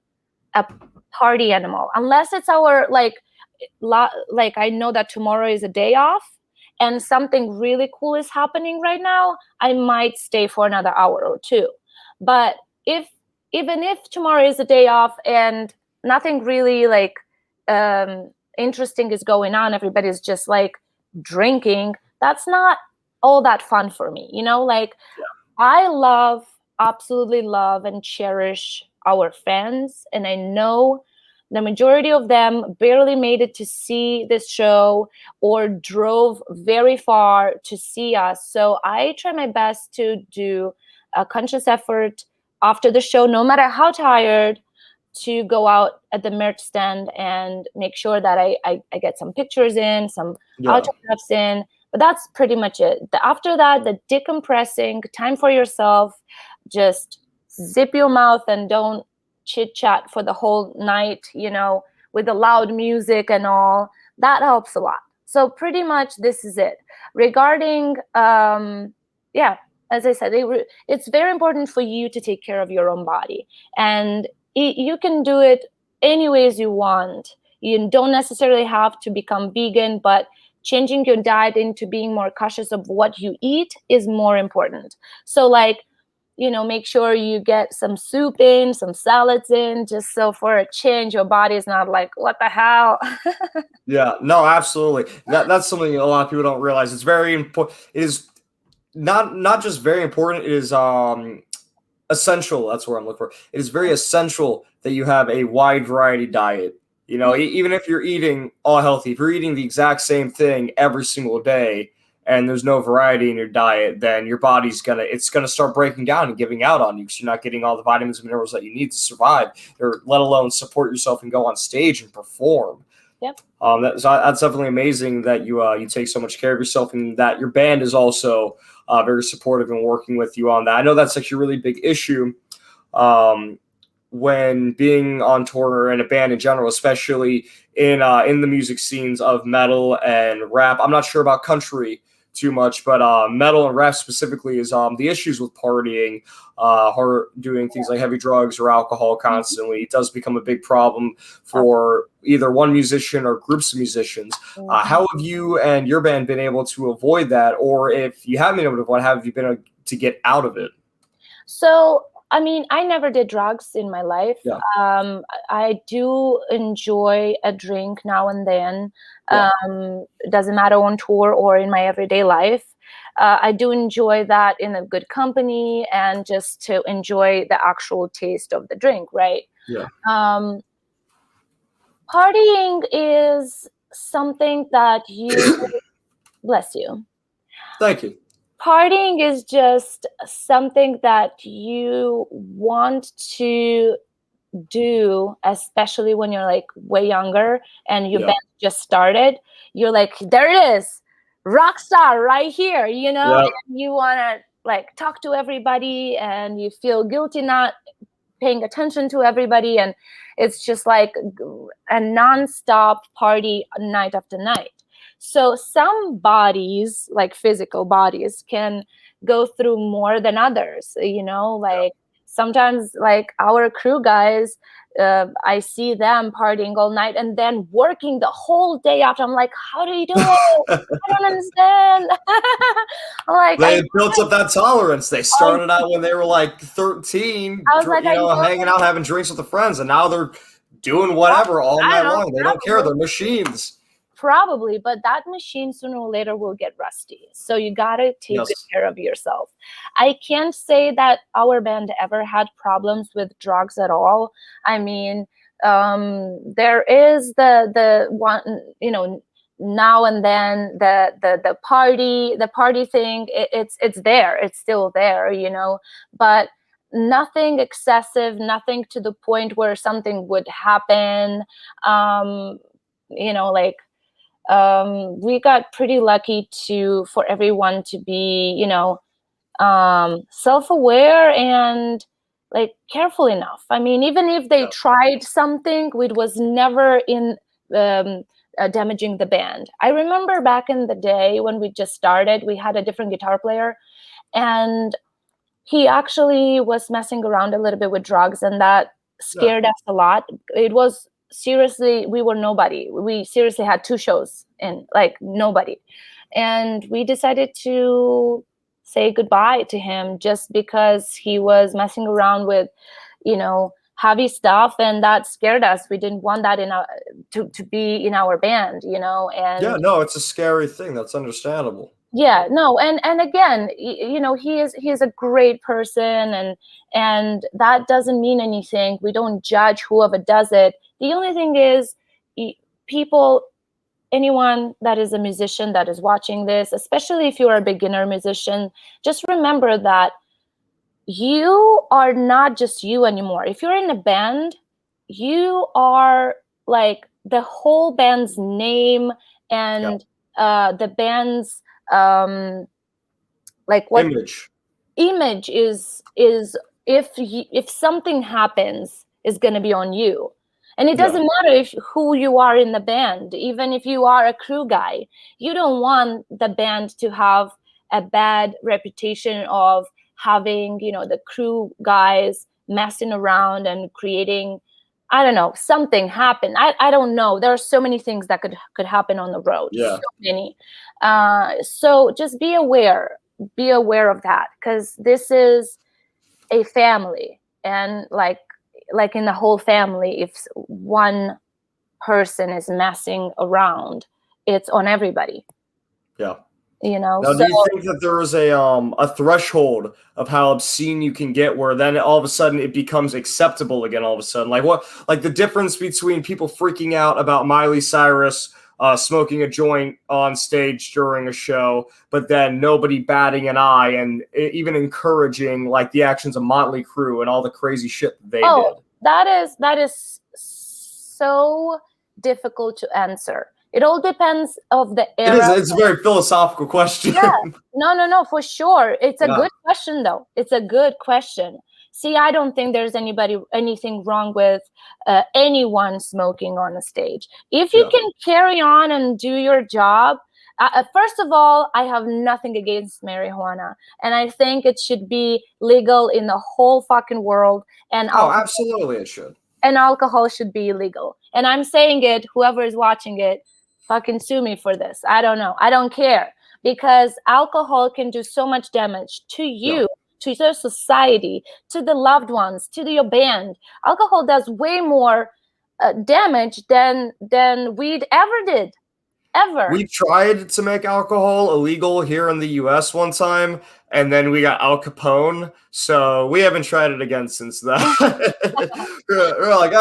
a party animal unless it's our like I know that tomorrow is a day off and something really cool is happening right now, I might stay for another hour or two. But if even if tomorrow is a day off and nothing really like um interesting is going on, everybody's just like drinking, that's not all that fun for me. Like I absolutely love and cherish our fans. And I know the majority of them barely made it to see this show or drove very far to see us. So I try my best to do a conscious effort after the show, no matter how tired, to go out at the merch stand and make sure that I get some pictures in, some autographs in. But that's pretty much it. After that, the decompressing, time for yourself, just zip your mouth and don't chit chat for the whole night, with the loud music and all. That helps a lot. So pretty much this is it. Regarding, as I said, it's very important for you to take care of your own body. And you can do it any ways you want. You don't necessarily have to become vegan, but changing your diet into being more cautious of what you eat is more important. So like, make sure you get some soup in, some salads in, just so for a change, your body is not like, what the hell? Yeah, no, absolutely. That's something a lot of people don't realize. It's very important. It is not just very important. It is essential. That's where I'm looking for. It is very essential that you have a wide variety diet. Even if you're eating all healthy, if you're eating the exact same thing every single day and there's no variety in your diet, then your body's gonna start breaking down and giving out on you because you're not getting all the vitamins and minerals that you need to survive, or let alone support yourself and go on stage and perform. Yep. That's definitely amazing that you take so much care of yourself, and that your band is also very supportive and working with you on that. I know that's actually a really big issue when being on tour and a band in general, especially in the music scenes of metal and rap. I'm not sure about country too much, but metal and rap specifically is the issues with partying, doing things like heavy drugs or alcohol constantly. It does become a big problem for either one musician or groups of musicians. How have you and your band been able to avoid that, or if you haven't been able to avoid, how have you been able to get out of it? So, I mean, I never did drugs in my life. Yeah. I do enjoy a drink now and then. Yeah. It doesn't matter on tour or in my everyday life. I do enjoy that in a good company and just to enjoy the actual taste of the drink, right? Yeah. Partying is something that bless you. Thank you. Partying is just something that you want to do, especially when you're like way younger and your band just started. You're like, there it is, rock star right here, Yep. and you want to like talk to everybody and you feel guilty not paying attention to everybody, and it's just like a non-stop party night after night. So some bodies, like physical bodies, can go through more than others, like sometimes like our crew guys, I see them partying all night and then working the whole day after. I'm like, how do you do it? I don't understand. I'm like, They built up that tolerance. They started out when they were like 13, I was like, hanging out, having drinks with the friends, and now they're doing whatever all I night don't know, long. They don't care. They're machines. probably, but that machine sooner or later will get rusty. So you gotta take good Yes. care of yourself. I can't say that our band ever had problems with drugs at all. I mean, there is the one, now and then the party thing. It's there. It's still there, but nothing excessive, nothing to the point where something would happen. Like we got pretty lucky for everyone to be, self-aware and like careful enough. I mean, even if they tried something, it was never in um, damaging the band. I remember back in the day when we just started, we had a different guitar player, and he actually was messing around a little bit with drugs, and that scared us a lot. It was seriously, we were nobody. We seriously had 2 shows and like nobody. And we decided to say goodbye to him just because he was messing around with, heavy stuff, and that scared us. We didn't want that to be in our band, and Yeah, no, it's a scary thing. That's understandable. yeah, no, and again, he is a great person, and that doesn't mean anything. We don't judge whoever does it. The only thing is, people, anyone that is a musician that is watching this, especially if you're a beginner musician, just remember that you are not just you anymore. If you're in a band, you are like the whole band's name, and the band's like what image is if something happens, is going to be on you. And it doesn't matter who you are in the band. Even if you are a crew guy, you don't want the band to have a bad reputation of having, the crew guys messing around and creating, I don't know, something happen. I don't know. There are so many things that could happen on the road. So many. So just be aware of that, because this is a family, and like in the whole family, if one person is messing around, it's on everybody. Now, do you think that there is a threshold of how obscene you can get, where then all of a sudden it becomes acceptable again? All of a sudden, like the difference between people freaking out about Miley Cyrus smoking a joint on stage during a show, but then nobody batting an eye and even encouraging like the actions of Motley Crue and all the crazy shit that they did. That is so difficult to answer. It all depends of the era. It's a very philosophical question. Yeah. No, for sure. It's a good question, though. It's a good question. See, I don't think there's anything wrong with anyone smoking on the stage. If you can carry on and do your job, first of all, I have nothing against marijuana, and I think it should be legal in the whole fucking world. And absolutely, it should. And alcohol should be illegal. And I'm saying it. Whoever is watching it, fucking sue me for this. I don't know. I don't care, because alcohol can do so much damage to you, to your society, to the loved ones, to your band. Alcohol does way more damage than weed ever did. Ever. We tried to make alcohol illegal here in the U.S. one time, and then we got Al Capone, so we haven't tried it again since then. we're like,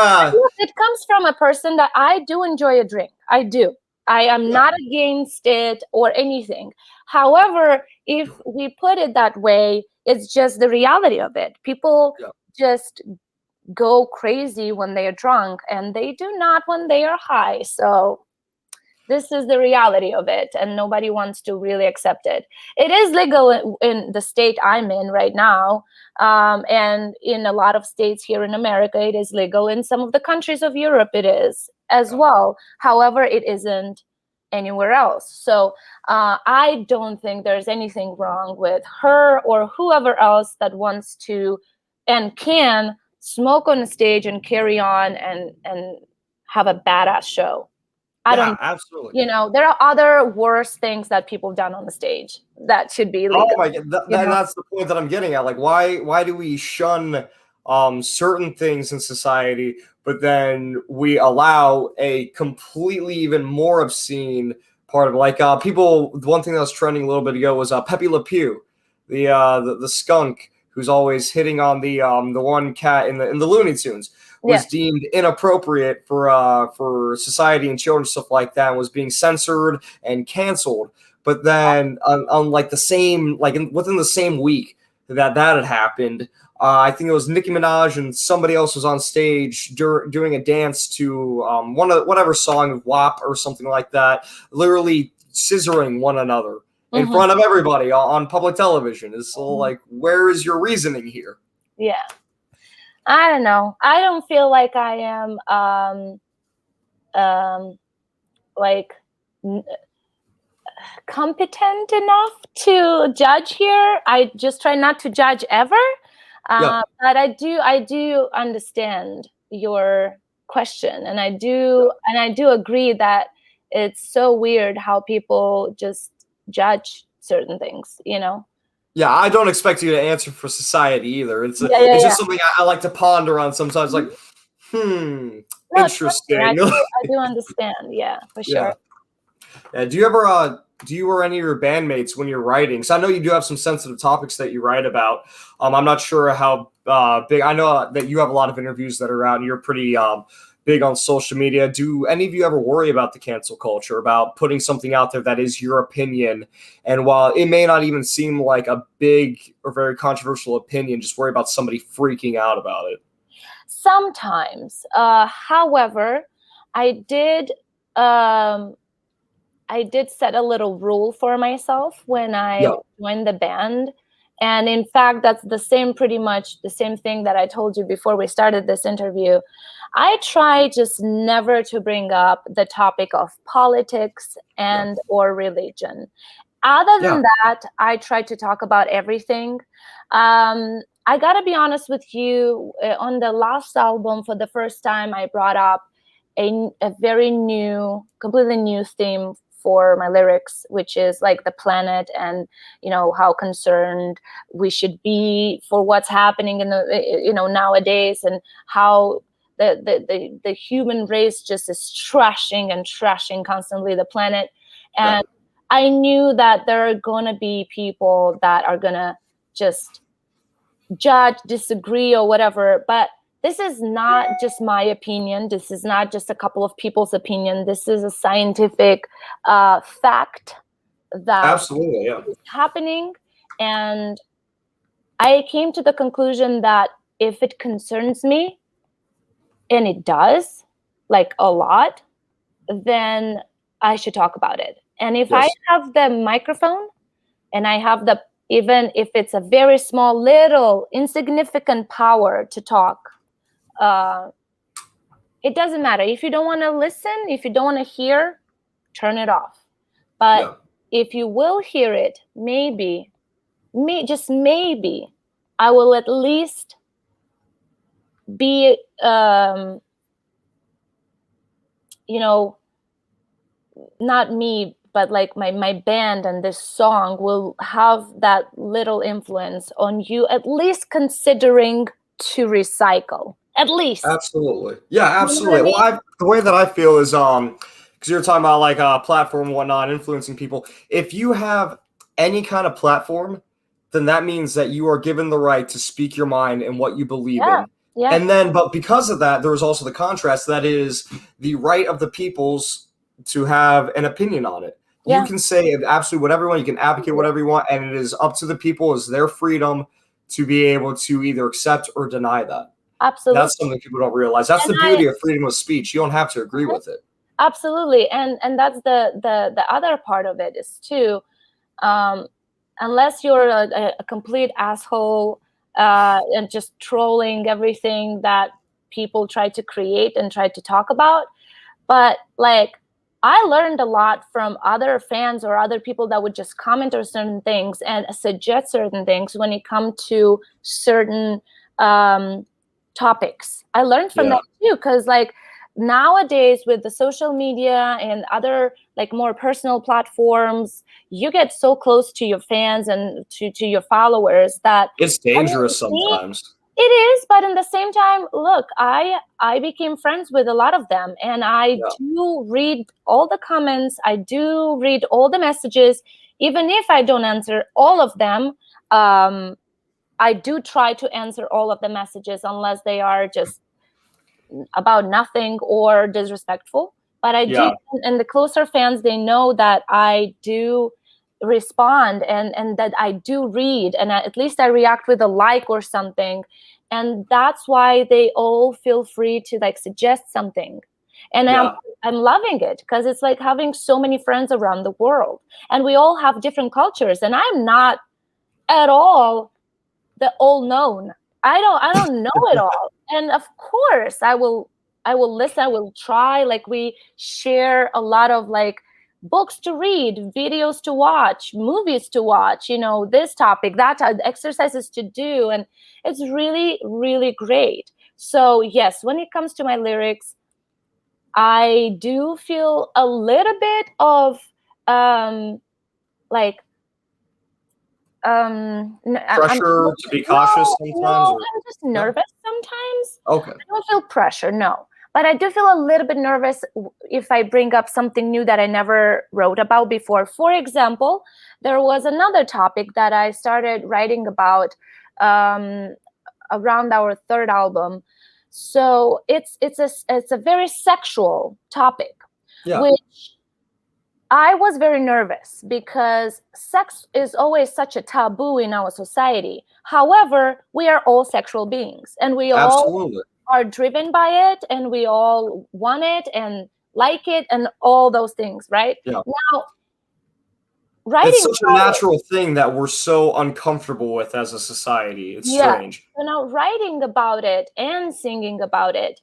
It comes from a person that I do enjoy a drink. I do. I am not against it or anything. However, if we put it that way, it's just the reality of it. People just go crazy when they are drunk, and they do not when they are high. So This is the reality of it, and nobody wants to really accept it. It is legal in the state I'm in right now, and in a lot of states here in America, it is legal. In some of the countries of Europe, it is as well. However, it isn't anywhere else. So I don't think there's anything wrong with her or whoever else that wants to and can smoke on a stage and carry on and have a badass show. I Yeah, don't, absolutely. there are other worse things that people have done on the stage that should be Oh illegal. my god, that's the point that I'm getting at. Like, why do we shun certain things in society, but then we allow a completely even more obscene part of it? Like people. One thing that was trending a little bit ago was Pepe Le Pew, the skunk who's always hitting on the one cat in the Looney Tunes. Was deemed inappropriate for society and children, stuff like that, and was being censored and canceled. But then on like the same, like within the same week that had happened, I think it was Nicki Minaj and somebody else was on stage doing a dance to whatever song of WAP or something like that, literally scissoring one another in front of everybody on public television. It's like, where is your reasoning here? Yeah. I don't know. I don't feel like I am like competent enough to judge here. I just try not to judge ever. But I do understand your question, and I do agree that it's so weird how people just judge certain things, Yeah, I don't expect you to answer for society either. It's just something I like to ponder on sometimes. Like, No, interesting. I do understand. Yeah, for sure. Yeah. Do you ever do you or any of your bandmates when you're writing? So I know you do have some sensitive topics that you write about. I'm not sure how big. I know that you have a lot of interviews that are out, and you're pretty big on social media. Do any of you ever worry about the cancel culture, about putting something out there that is your opinion? And while it may not even seem like a big or very controversial opinion, just worry about somebody freaking out about it. Sometimes. However, I did set a little rule for myself when I joined the band. And in fact, that's pretty much the same thing that I told you before we started this interview. I try just never to bring up the topic of politics and or religion. Other than that, I try to talk about everything. I gotta be honest with you, on the last album, for the first time, I brought up a very completely new theme for my lyrics, which is like the planet and, how concerned we should be for what's happening in the, nowadays, and how the human race just is trashing constantly the planet. And I knew that there are going to be people that are going to just judge, disagree, or whatever. But this is not just my opinion. This is not just a couple of people's opinion. This is a scientific fact that is happening. And I came to the conclusion that if it concerns me, and it does, like a lot, then I should talk about it. And if I have the microphone and I have even if it's a very small, little, insignificant power to talk, it doesn't matter. If you don't want to listen, if you don't want to hear, turn it off. But if you will hear it, just maybe, I will at least be, not me, but like my band and this song will have that little influence on you, at least considering to recycle. At least. Absolutely. Yeah, absolutely. Well, the way that I feel is because you're talking about like a platform and whatnot, influencing people. If you have any kind of platform, then that means that you are given the right to speak your mind and what you believe in. Yeah. And then, but because of that, there is also the contrast that is the right of the peoples to have an opinion on it. You can say absolutely whatever you want. You can advocate whatever you want, and it is up to the people. It's their freedom to be able to either accept or deny that. Absolutely. That's something people don't realize. That's the beauty of freedom of speech. You don't have to agree with it. Absolutely. And that's the other part of it is too, um, unless you're a complete asshole and just trolling everything that people try to create and try to talk about. But like, I learned a lot from other fans or other people that would just comment on certain things and suggest certain things when it comes to certain um, topics. I learned from Yeah. that too, because like nowadays with the social media and other like more personal platforms, you get so close to your fans and to your followers that, It's I mean, dangerous me, sometimes. it is, but in the same time, look, I became friends with a lot of them, and I Yeah. do read all the comments. I do read all the messages, even if I don't answer all of them. Um, I do try to answer all of the messages unless they are just about nothing or disrespectful. But I do, Yeah. and the closer fans, they know that I do respond and that I do read, and at least I react with a like or something. And that's why they all feel free to like suggest something. And Yeah. I'm loving it because it's like having so many friends around the world, and we all have different cultures, and I'm not at all the all known. I don't know it all. And of course I will listen, I will try. Like we share a lot of like books to read, videos to watch, movies to watch, this topic, that exercises to do, and it's really, really great. So yes, when it comes to my lyrics, I do feel a little bit of like I'm Pressure to be cautious no, sometimes, no, or I'm just no? nervous sometimes. Okay. I don't feel pressure, no. But I do feel a little bit nervous if I bring up something new that I never wrote about before. For example, there was another topic that I started writing about um, around our third album. So it's a very sexual topic, Yeah. which I was very nervous because sex is always such a taboo in our society. However, we are all sexual beings, and we all Absolutely. are driven by it, and we all want it and like it and all those things, right? Yeah. Now, It's writing such a about it, natural thing that we're so uncomfortable with as a society. It's yeah. strange. So now writing about it and singing about it,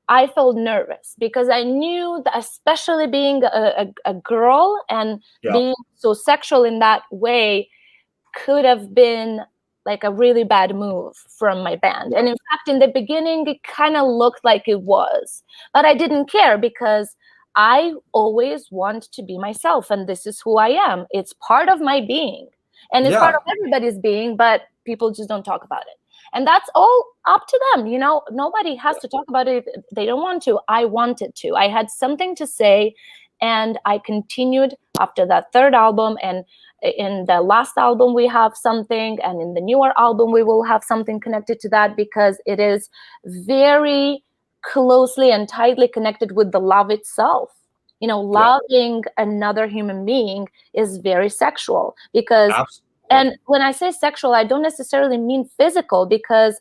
I felt nervous because I knew that, especially being a girl and Yeah. being so sexual in that way, could have been like a really bad move from my band. And in fact, in the beginning, it kind of looked like it was, but I didn't care because I always want to be myself, and this is who I am. It's part of my being, and it's part Yeah. of everybody's being, but people just don't talk about it. And that's all up to them. Nobody has to talk about it if they don't want to. I wanted to. I had something to say, and I continued after that third album. And in the last album we have something, and in the newer album we will have something connected to that, because it is very closely and tightly connected with the love itself. Yeah. Loving another human being is very sexual, because, Absolutely. and when I say sexual, I don't necessarily mean physical, because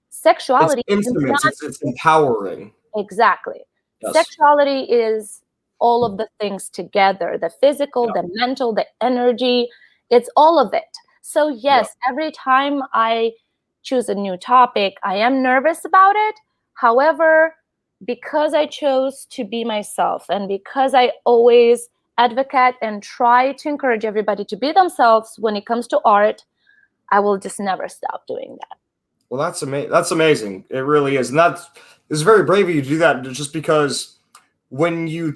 It's sexuality is intimate. not It's empowering. exactly. Yes. Sexuality is all of the things together, the physical, Yeah. the mental, the energy, it's all of it. So, Yeah. yes, every time I choose a new topic, I am nervous about it. However, because I chose to be myself, and because I always advocate and try to encourage everybody to be themselves when it comes to art, I will just never stop doing that. Well, that's amazing. That's amazing. It really is, and it's very brave of you to do that. Just because when you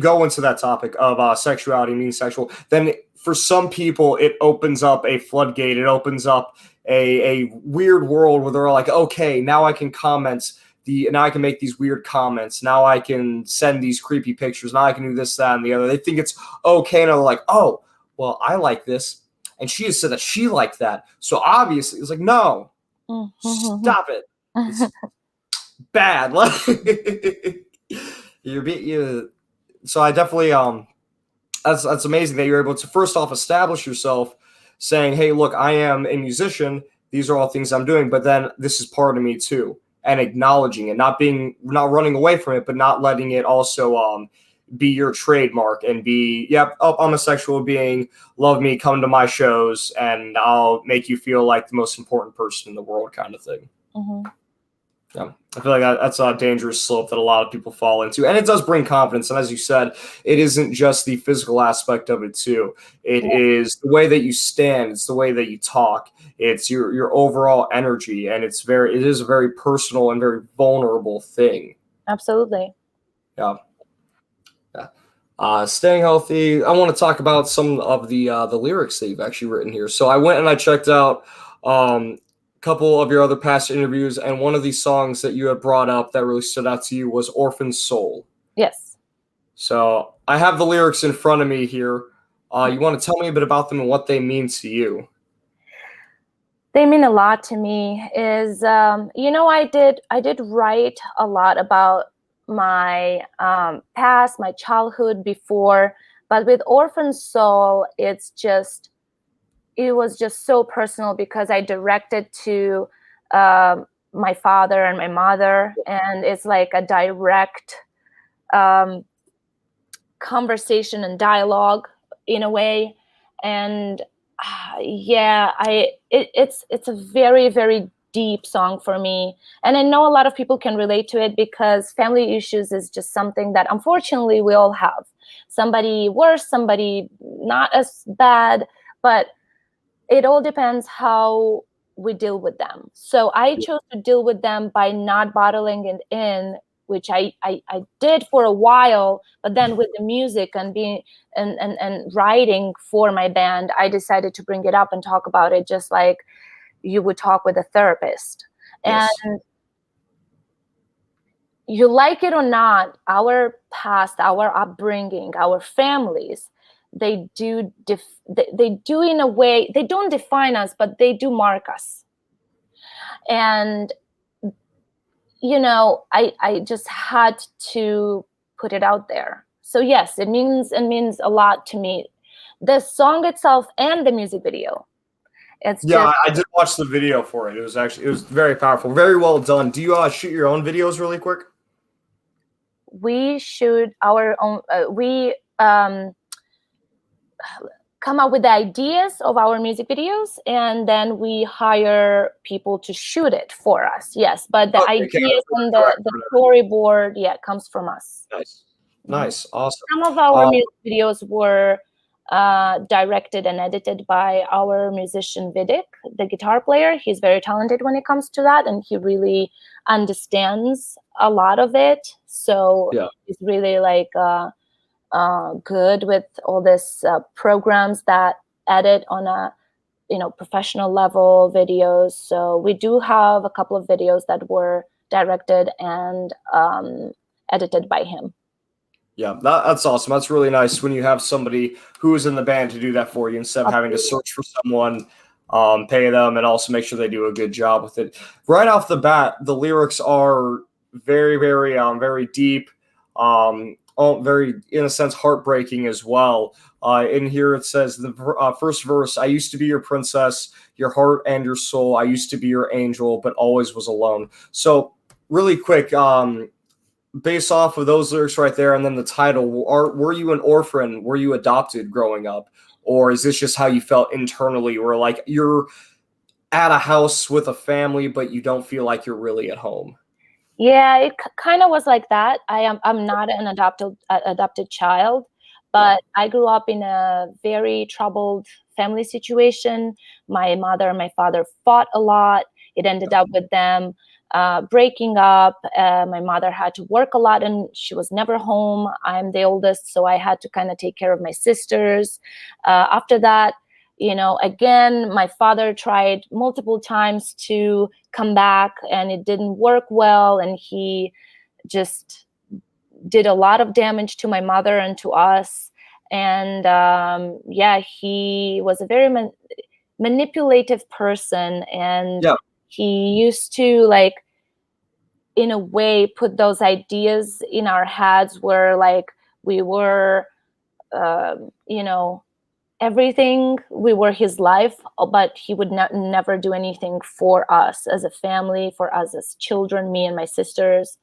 go into that topic of sexuality, being sexual, then for some people it opens up a floodgate. It opens up a weird world where they're like, okay, now I can now I can make these weird comments. Now I can send these creepy pictures. Now I can do this, that, and the other. They think it's okay, and they're like, oh, well, I like this, and she has said that she liked that. So obviously, it's like, no, stop it. It's bad. You. So I definitely that's amazing that you're able to first off establish yourself, saying, hey, look, I am a musician. These are all things I'm doing, but then this is part of me too, and acknowledging it, not running away from it, but not letting it also be your trademark and be, yep, oh, I'm a sexual being, love me, come to my shows, and I'll make you feel like the most important person in the world kind of thing. Mm-hmm. Yeah, I feel like that's a dangerous slope that a lot of people fall into, and it does bring confidence. And as you said, it isn't just the physical aspect of it too. It is the way that you stand. It's the way that you talk. It's your overall energy, and it is a very personal and very vulnerable thing. Absolutely. Yeah. Staying healthy. I want to talk about some of the lyrics that you've actually written here. So I went and I checked out couple of your other past interviews, and one of these songs that you had brought up that really stood out to you was Orphan Soul. Yes. So I have the lyrics in front of me here. You want to tell me a bit about them and what they mean to you? They mean a lot to me. I did write a lot about my past, my childhood before, but with Orphan Soul, it was just so personal because I directed to my father and my mother, and it's like a direct conversation and dialogue in a way. And it's a very, very deep song for me, and I know a lot of people can relate to it because family issues is just something that unfortunately we all have. Somebody worse, somebody not as bad, but it all depends how we deal with them. So I chose to deal with them by not bottling it in, which I did for a while, but then with the music and being and writing for my band, I decided to bring it up and talk about it just like you would talk with a therapist. Yes. And you like it or not, our past, our upbringing, our families, they do in a way, they don't define us, but they do mark us. And I just had to put it out there. So yes, it means a lot to me, the song itself and the music video. I did watch the video for it. It was very powerful, very well done. Do you shoot your own videos really quick? We shoot our own. We come up with the ideas of our music videos, and then we hire people to shoot it for us. Yes, but the ideas and the storyboard, comes from us. Nice, awesome. Some of our music videos were directed and edited by our musician Vidic, the guitar player. He's very talented when it comes to that, and he really understands a lot of it. So he's really good with all this programs that edit on a professional level videos. So we do have a couple of videos that were directed and edited by him. Yeah, that's awesome. That's really nice when you have somebody who is in the band to do that for you instead of having to search for someone, pay them, and also make sure they do a good job with it. Right off the bat, the lyrics are very, very, very deep, very, in a sense, heartbreaking as well. In here it says the first verse, "I used to be your princess, your heart and your soul. I used to be your angel, but always was alone." So really quick, based off of those lyrics right there, and then the title, were you an orphan? Were you adopted growing up? Or is this just how you felt internally, where like you're at a house with a family, but you don't feel like you're really at home? Yeah, it kind of was like that. I'm not an adopted child, but I grew up in a very troubled family situation. My mother and my father fought a lot. It ended up with them breaking up. My mother had to work a lot and she was never home. I'm the oldest, so I had to kind of take care of my sisters. After that, again, my father tried multiple times to come back and it didn't work well. And he just did a lot of damage to my mother and to us. And he was a very manipulative person. And he used to in a way put those ideas in our heads where we were, everything, we were his life, but he would never do anything for us as a family, for us as children, me and my sisters.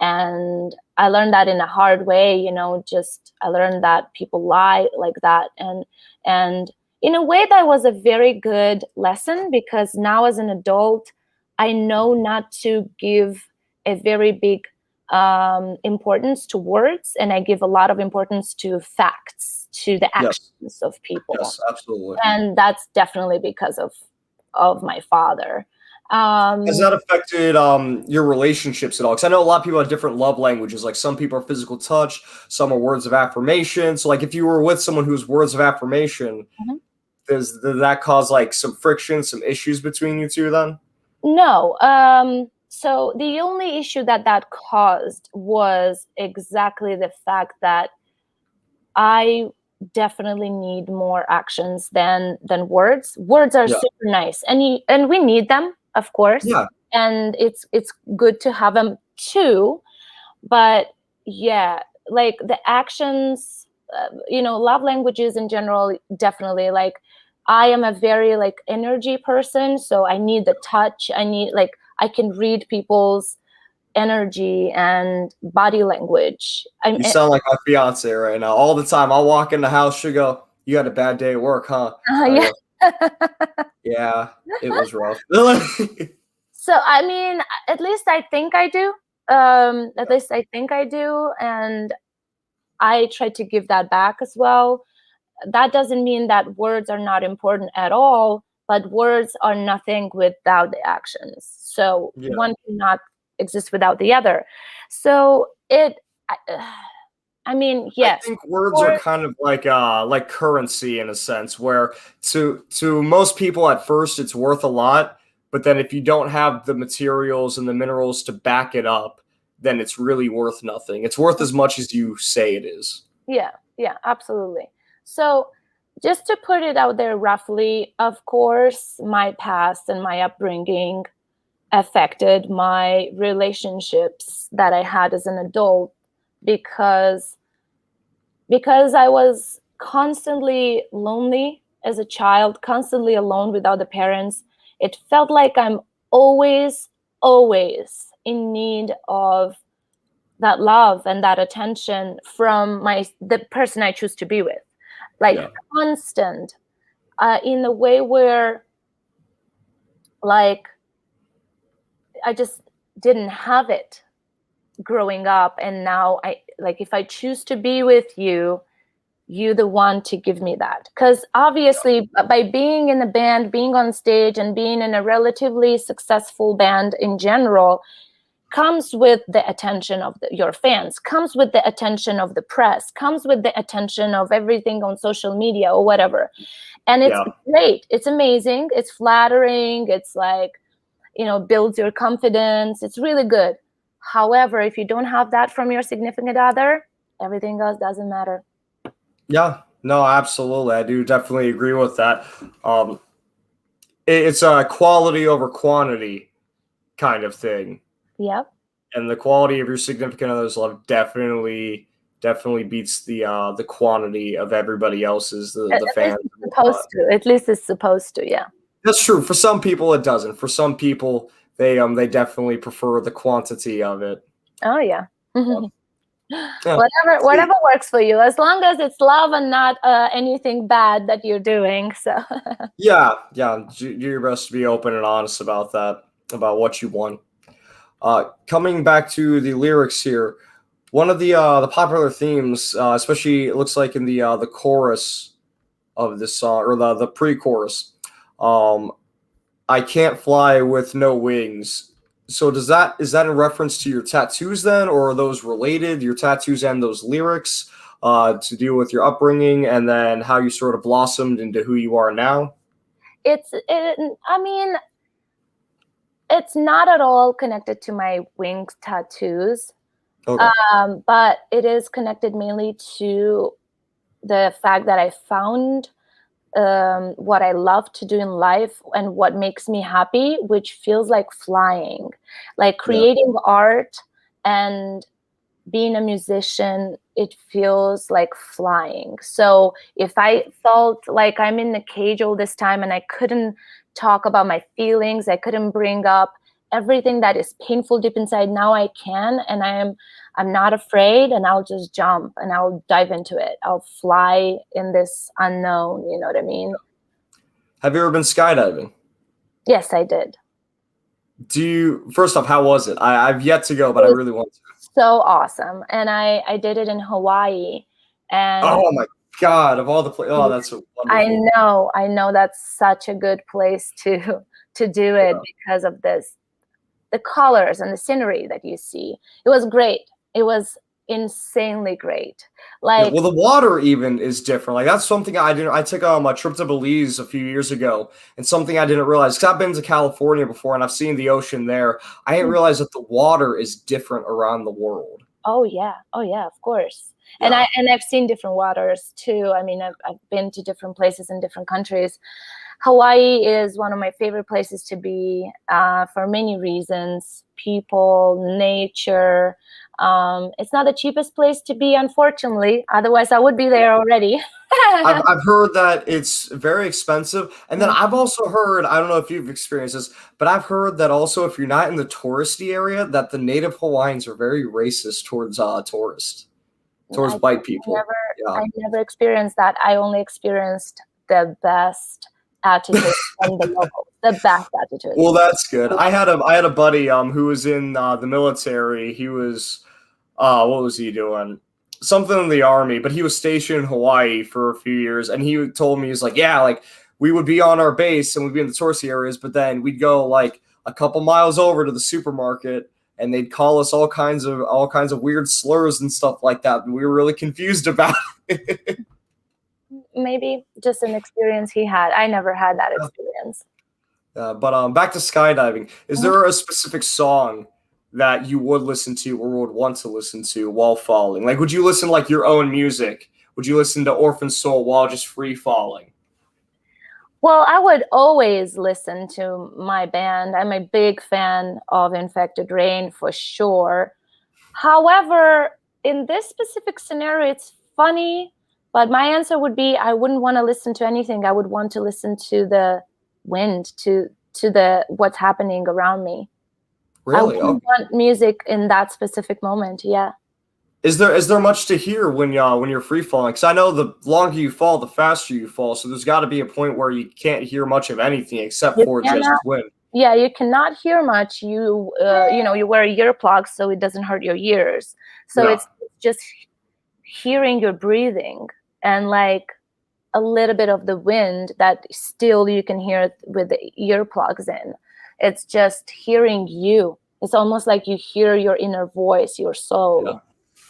And I learned that in a hard way, just I learned that people lie like that. And in a way that was a very good lesson, because now as an adult, I know not to give a very big importance to words, and I give a lot of importance to facts, to the Yes. actions of people. Yes, absolutely. And that's definitely because of my father. Has that affected your relationships at all? Because I know a lot of people have different love languages. Like some people are physical touch, some are words of affirmation. So, like, if you were with someone who's words of affirmation, Mhm. does that cause like some friction, some issues between you two? Then, No. So the only issue that caused was exactly the fact that I definitely need more actions than words. Words are yeah, super nice, and we need them, of course, yeah, and it's good to have them too. But yeah, like the actions, love languages in general, definitely. Like I am a very like energy person, so I need the touch. I need, like, I can read people's energy and body language. you sound like my fiance right now. All the time, I'll walk in the house, she'll go, "You had a bad day at work, huh?" I Yeah. go, "Yeah, it was rough." So I mean, at least I think I do. At least I think I do, and I try to give that back as well. That doesn't mean that words are not important at all, but words are nothing without the actions. So Yeah. one cannot exist without the other. So I, I mean, I yes, think words are words, kind of like currency in a sense, where to most people at first it's worth a lot, but then if you don't have the materials and the minerals to back it up, then it's really worth nothing. It's worth as much as you say it is. yeah, absolutely. So just to put it out there roughly, of course, my past and my upbringing affected my relationships that I had as an adult, because I was constantly lonely as a child, constantly alone without the parents. It felt like I'm always, always in need of that love and that attention from the person I choose to be with. Like Yeah. constant, in a way where, like, I just didn't have it growing up, and now I, like, if I choose to be with you, you the one to give me that. Because obviously by being in a band, being on stage, and being in a relatively successful band in general, comes with the attention of your fans, comes with the attention of the press, comes with the attention of everything on social media or whatever. And it's Yeah. great, it's amazing, it's flattering, it's like, builds your confidence, it's really good. However, if you don't have that from your significant other, everything else doesn't matter. Yeah. No, absolutely. I do definitely agree with that. Um, it's a quality over quantity kind of thing. Yep. And the quality of your significant other's love definitely beats the quantity of everybody else's, the At least fans it's and whatnot. supposed to. At least it's supposed to. Yeah. That's true. For some people, it doesn't. For some people, they definitely prefer the quantity of it. Oh yeah. Yeah. Yeah. Whatever works for you, as long as it's love and not anything bad that you're doing. So. Yeah, yeah. Do your best to be open and honest about that, about what you want. Coming back to the lyrics here, one of the popular themes, especially it looks like in the chorus of this song or the pre-chorus. Um, I can't fly with no wings. So is that in reference to your tattoos then, or are those related? Your tattoos and those lyrics to deal with your upbringing and then how you sort of blossomed into who you are now? I mean, it's not at all connected to my wings tattoos, Okay. but it is connected mainly to the fact that I found what I love to do in life and what makes me happy, which feels like flying, like Yeah. creating art and being a musician. It feels like flying. So if I felt like I'm in the cage all this time and I couldn't talk about my feelings, I couldn't bring up everything that is painful deep inside, now I can, and I'm not afraid, and I'll just jump and I'll dive into it. I'll fly in this unknown, you know what I mean? Have you ever been skydiving? Yes, I did. First off, how was it? I've yet to go, but I really want to. So awesome. And I did it in Hawaii. And oh my God, of all the places, oh, that's so wonderful. I know that's such a good place to do it because of the colors and the scenery that you see. It was great. It was insanely great. Like, well, the water even is different. Like that's something I didn't. I took a trip to Belize a few years ago, and something I didn't realize because I've been to California before and I've seen the ocean there. I didn't realize that the water is different around the world. Oh yeah, of course. Yeah. And I've seen different waters too. I mean, I've been to different places in different countries. Hawaii is one of my favorite places to be for many reasons. People, nature. It's not the cheapest place to be, unfortunately. Otherwise, I would be there already. I've heard that it's very expensive. And then I've also heard, I don't know if you've experienced this, but I've heard that also if you're not in the touristy area, that the native Hawaiians are very racist towards tourists, towards white people. I never experienced that. I only experienced the best attitude from the locals. The best attitude. Well, that's good. I had a buddy who was in the military. He was what was he doing? Something in the army, but he was stationed in Hawaii for a few years, and he told me, he's like, yeah, like we would be on our base and we'd be in the touristy areas, but then we'd go like a couple miles over to the supermarket and they'd call us all kinds of weird slurs and stuff like that, and we were really confused about it. Maybe just an experience he had. I never had that experience. But back to skydiving. Is there a specific song that you would listen to or would want to listen to while falling? Like, would you listen like your own music? Would you listen to Orphan Soul while just free falling? Well, I would always listen to my band. I'm a big fan of Infected Rain for sure. However, in this specific scenario, it's funny, but my answer would be I wouldn't want to listen to anything. I would want to listen to the wind, to the what's happening around me. Really? I wouldn't want music in that specific moment. Yeah. Is there much to hear when you're free falling? Because I know the longer you fall, the faster you fall. So there's got to be a point where you can't hear much of anything except for just wind. Yeah, you cannot hear much. You you wear earplugs so it doesn't hurt your ears. So it's just hearing your breathing and like a little bit of the wind that still you can hear with the earplugs in. It's just hearing you. It's almost like you hear your inner voice, your soul. Yeah.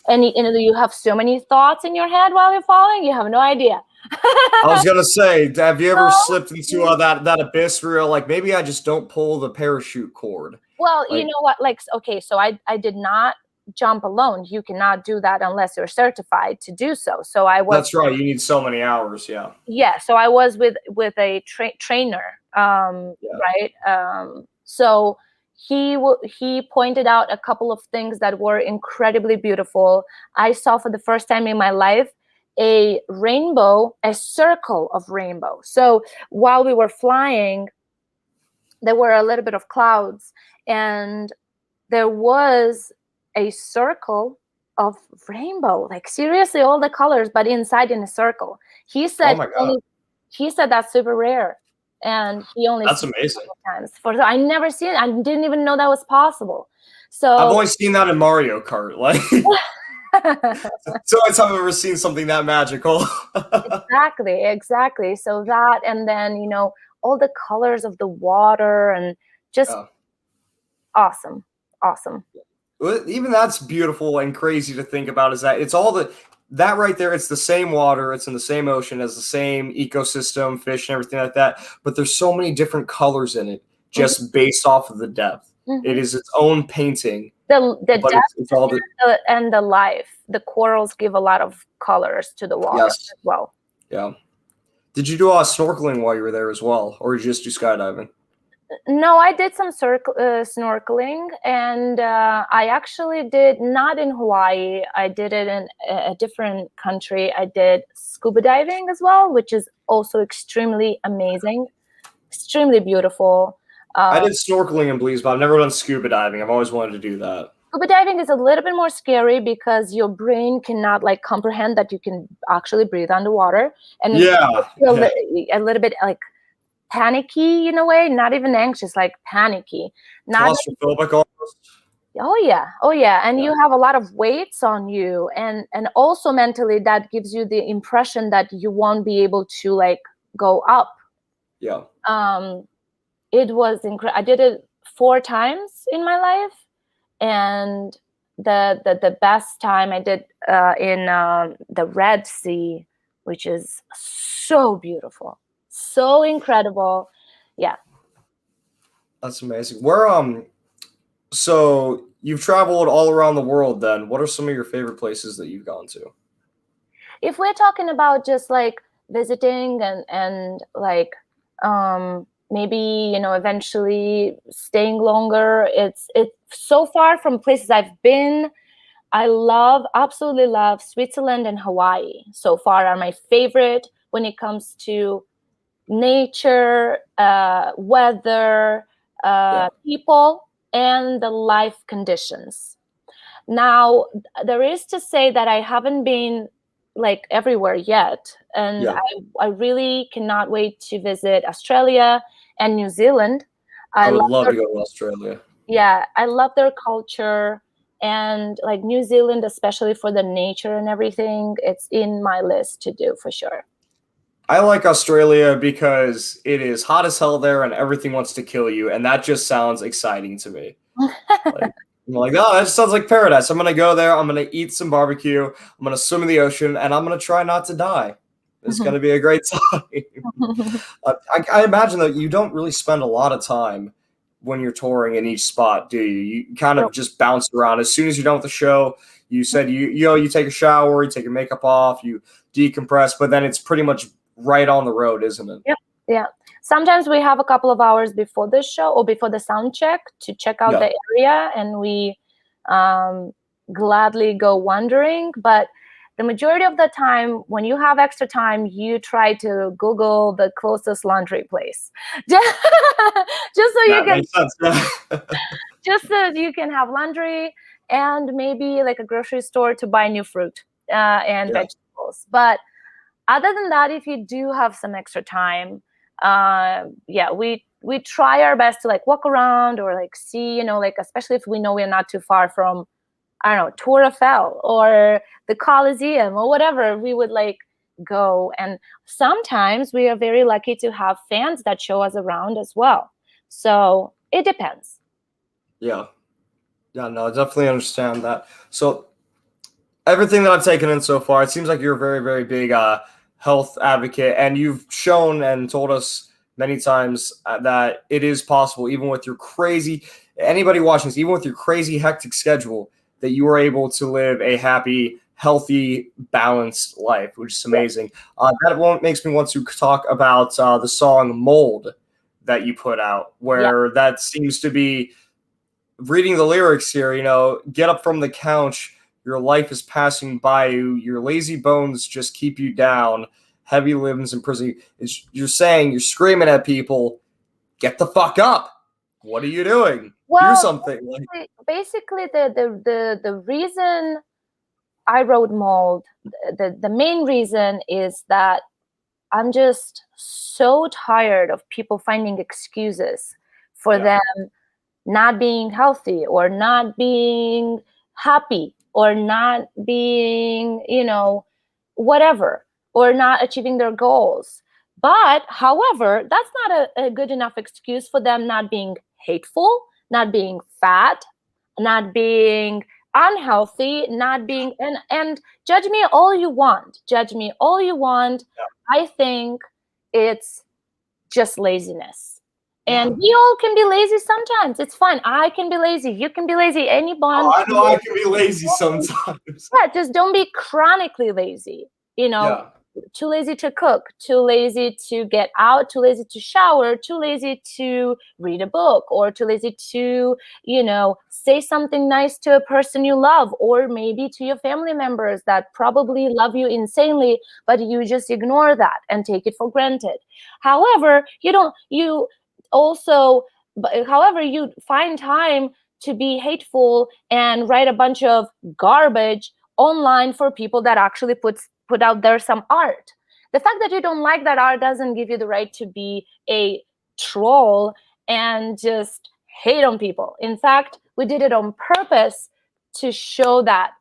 And you have so many thoughts in your head while you're falling, you have no idea. I was gonna say, have you ever slipped into that abyss where you're like, maybe I just don't pull the parachute cord? Well, like, you know what? Like, okay, so I did not jump alone. You cannot do that unless you're certified to do so. So I was. That's right. You need so many hours. Yeah. Yeah. So I was with a trainer. Right. So he pointed out a couple of things that were incredibly beautiful. I saw for the first time in my life a rainbow, a circle of rainbow. So while we were flying, there were a little bit of clouds and there was a circle of rainbow, like seriously all the colors, but inside in a circle. He said, he said that's super rare. And he only that's amazing. Times. I never seen it. I didn't even know that was possible. So I've only seen that in Mario Kart. Like so it's I've ever seen something that magical. Exactly. So that, and then all the colors of the water and just awesome. Even that's beautiful and crazy to think about. Is that it's all that right there, it's the same water, it's in the same ocean, as the same ecosystem, fish and everything like that. But there's so many different colors in it, just based off of the depth. It is its own painting. The depth and the life. The corals give a lot of colors to the water as well. Yeah. Did you do snorkeling while you were there as well, or did you just do skydiving? No, I did some snorkeling, and I actually did not in Hawaii. I did it in a different country. I did scuba diving as well, which is also extremely amazing, extremely beautiful. I did snorkeling in Belize, but I've never done scuba diving. I've always wanted to do that. Scuba diving is a little bit more scary because your brain cannot like comprehend that you can actually breathe underwater, and Yeah, a little bit like panicky in a way, not even anxious, like panicky. Not claustrophobic almost. Oh yeah, and Yeah. you have a lot of weights on you, and also mentally that gives you the impression that you won't be able to like go up. Yeah. It was incredible. I did it 4 times in my life, and the best time I did in the Red Sea, which is so beautiful, so incredible. Yeah. That's amazing. So you've traveled all around the world then. What are some of your favorite places that you've gone to? If we're talking about just like visiting and like maybe, you know, eventually staying longer, it's so far from places I've been. I absolutely love Switzerland and Hawaii. So far are my favorite when it comes to nature, weather, people, and the life conditions. Now, there is to say that I haven't been like everywhere yet, and Yeah. I really cannot wait to visit Australia and New Zealand. I I would love love their, to go to Australia. yeah, I love their culture, and like New Zealand, especially for the nature and everything. It's in my list to do for sure. I like Australia because it is hot as hell there and everything wants to kill you, and that just sounds exciting to me. Like, I'm like, oh, that just sounds like paradise. I'm gonna go there. I'm gonna eat some barbecue. I'm gonna swim in the ocean, and I'm gonna try not to die. It's gonna be a great time. I imagine that you don't really spend a lot of time when you're touring in each spot, do you? You kind of just bounce around. As soon as you're done with the show, you said you take a shower, you take your makeup off, you decompress, but then it's pretty much right on the road, isn't it? Yep. Yeah. Sometimes we have a couple of hours before the show or before the sound check to check out the area, and we gladly go wandering. But the majority of the time, when you have extra time, you try to Google the closest laundry place, just so you can, makes sense. just so you can have laundry and maybe like a grocery store to buy new fruit and vegetables. But other than that, if you do have some extra time, we try our best to like walk around or like see, you know, like especially if we know we're not too far from, I don't know, Tour Eiffel or the Colosseum or whatever, we would like go. And sometimes we are very lucky to have fans that show us around as well. So it depends. Yeah. Yeah, no, I definitely understand that. So everything that I've taken in so far, it seems like you're a very, very big health advocate, and you've shown and told us many times that it is possible, even with your crazy, anybody watching this, even with your crazy, hectic schedule, that you are able to live a happy, healthy, balanced life, which is amazing. That makes me want to talk about the song Mold that you put out, where that seems to be reading the lyrics here, you know, get up from the couch. Your life is passing by you. Your lazy bones just keep you down. Heavy limbs in prison. You're saying, you're screaming at people, get the fuck up. What are you doing? Well, do something. Basically, the reason I wrote Mold, the main reason is that I'm just so tired of people finding excuses for them not being healthy or not being happy or not being, you know, whatever, or not achieving their goals. But however, that's not a good enough excuse for them not being hateful, not being fat, not being unhealthy, not being, and judge me all you want. Judge me all you want. I think it's just laziness. And we all can be lazy sometimes. It's fine. I can be lazy. You can be lazy. Anyone. I know I can be lazy sometimes. Yeah, just don't be chronically lazy. You know, too lazy to cook, too lazy to get out, too lazy to shower, too lazy to read a book, or too lazy to, you know, say something nice to a person you love, or maybe to your family members that probably love you insanely, but you just ignore that and take it for granted. However, you also but however, you find time to be hateful and write a bunch of garbage online for people that actually put out there some art. The fact that you don't like that art doesn't give you the right to be a troll and just hate on people. In fact, we did it on purpose to show that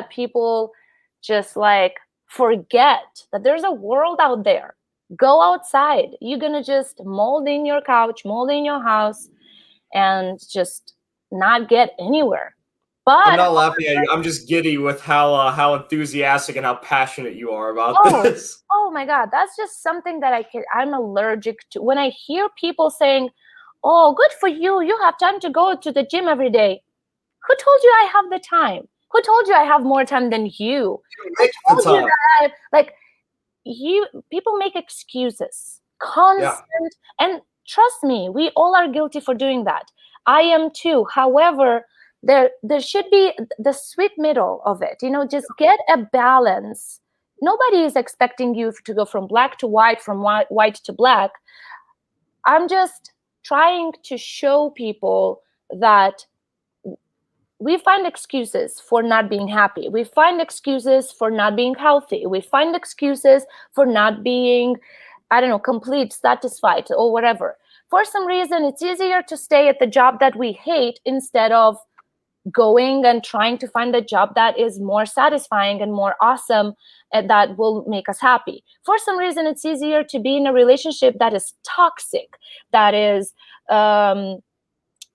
people just like forget that there's a world out there. Go outside. You're gonna just mold in your couch, mold in your house, and just not get anywhere. I'm But not laughing at you. I'm just giddy with how enthusiastic and how passionate you are about oh, this. oh my God, that's just something that I'm allergic to. When I hear people saying, "Oh, good for you, you have time to go to the gym every day." Who told you I have the time? Who told you I have more time than you? You Who make the told you time. that like people make excuses Yeah. constant, and trust me, we all are guilty for doing that. I am too. However, there should be the sweet middle of it, just get a balance. Nobody is expecting you to go from black to white, from white to black. I'm just trying to show people that we find excuses for not being happy. We find excuses for not being healthy. We find excuses for not being, I don't know, complete, satisfied, or whatever. For some reason, it's easier to stay at the job that we hate instead of going and trying to find a job that is more satisfying and more awesome and that will make us happy. For some reason, it's easier to be in a relationship that is toxic, that is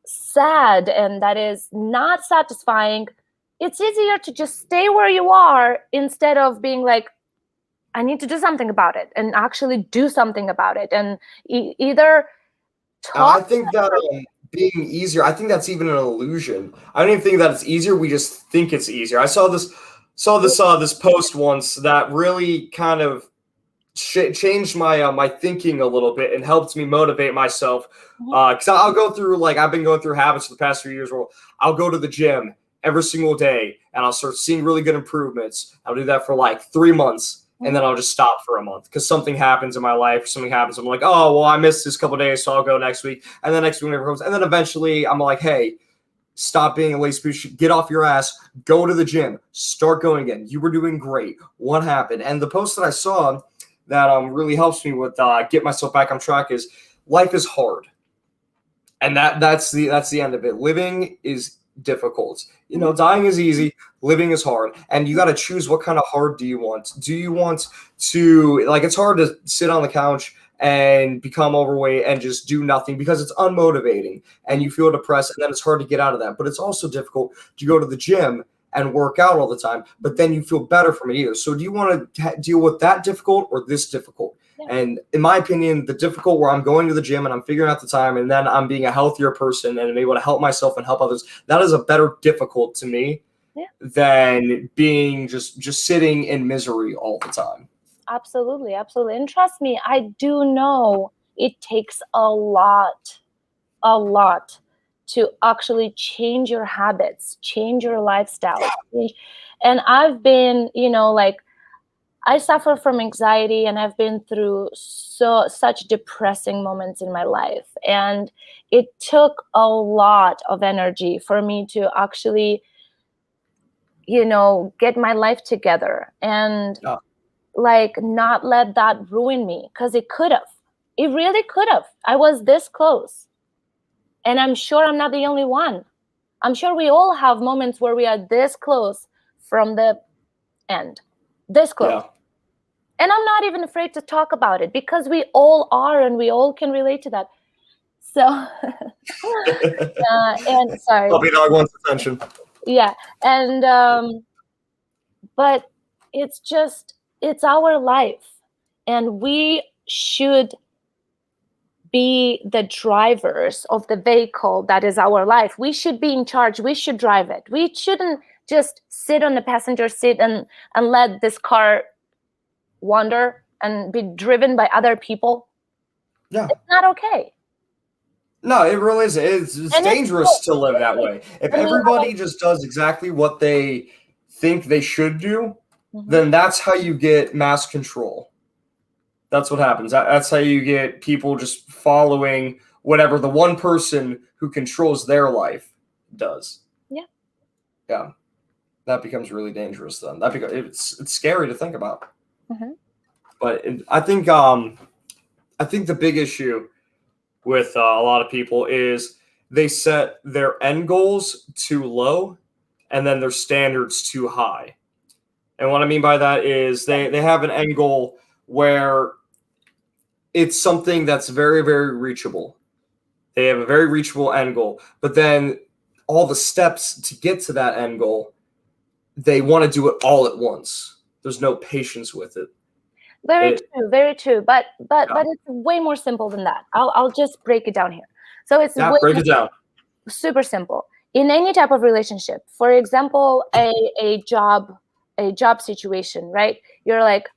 sad, and that is not satisfying. It's easier to just stay where you are instead of being like, I need to do something about it, and actually do something about it, and either talk. I think that being easier, I think that's even an illusion. I don't even think that it's easier. We just think it's easier. I saw this post once that really kind of changed my thinking a little bit and helped me motivate myself. Because I'll go through, like, I've been going through habits for the past few years where I'll go to the gym every single day and I'll start seeing really good improvements. I'll do that for like 3 months. And then I'll just stop for a month because something happens in my life. Something happens. I'm like, oh, well, I missed this couple days, so I'll go next week. And then next week never comes. And then eventually I'm like, hey, stop being a lazy bitch. Get off your ass. Go to the gym. Start going again. You were doing great. What happened? And the post that I saw that really helps me with get myself back on track is life is hard, and that's the end of it. Living is difficult. Dying is easy. Living is hard, and you got to choose what kind of hard do you want. Do you want to, like, it's hard to sit on the couch and become overweight and just do nothing because it's unmotivating and you feel depressed, and then it's hard to get out of that. But it's also difficult to go to the gym and work out all the time, but then you feel better from it either. So do you want to deal with that difficult or this difficult? Yeah. And in my opinion, the difficult where I'm going to the gym and I'm figuring out the time and then I'm being a healthier person and I'm able to help myself and help others, that is a better difficult to me than being just sitting in misery all the time. Absolutely, absolutely. And trust me, I do know it takes a lot to actually change your habits, change your lifestyle. And I've been, like, I suffer from anxiety, and I've been through such depressing moments in my life. And it took a lot of energy for me to actually, get my life together and like not let that ruin me, because it could have. It really could have. I was this close. And I'm sure I'm not the only one. I'm sure we all have moments where we are this close from the end. This close. Yeah. And I'm not even afraid to talk about it because we all are, and we all can relate to that. So, and sorry. Puppy dog wants attention. Yeah. And, but it's our life, and we should be the drivers of the vehicle that is our life. We should be in charge. We should drive it. We shouldn't just sit on the passenger seat and let this car wander and be driven by other people. Yeah. It's not okay. No, it really is. It's dangerous to live that way. If everybody just does exactly what they think they should do, then that's how you get mass control. That's what happens. That's how you get people just following whatever the one person who controls their life does. Yeah. Yeah. That becomes really dangerous then. It's scary to think about. Mm-hmm. But I think the big issue with a lot of people is they set their end goals too low and then their standards too high. And what I mean by that is they have an end goal where it's something that's very, very reachable. They have a very reachable end goal, but then all the steps to get to that end goal, they want to do it all at once. There's no patience with it. Very true. But it's way more simple than that. I'll just break it down here. So it's break it down. Super simple. In any type of relationship, for example, a job situation, right? You're like,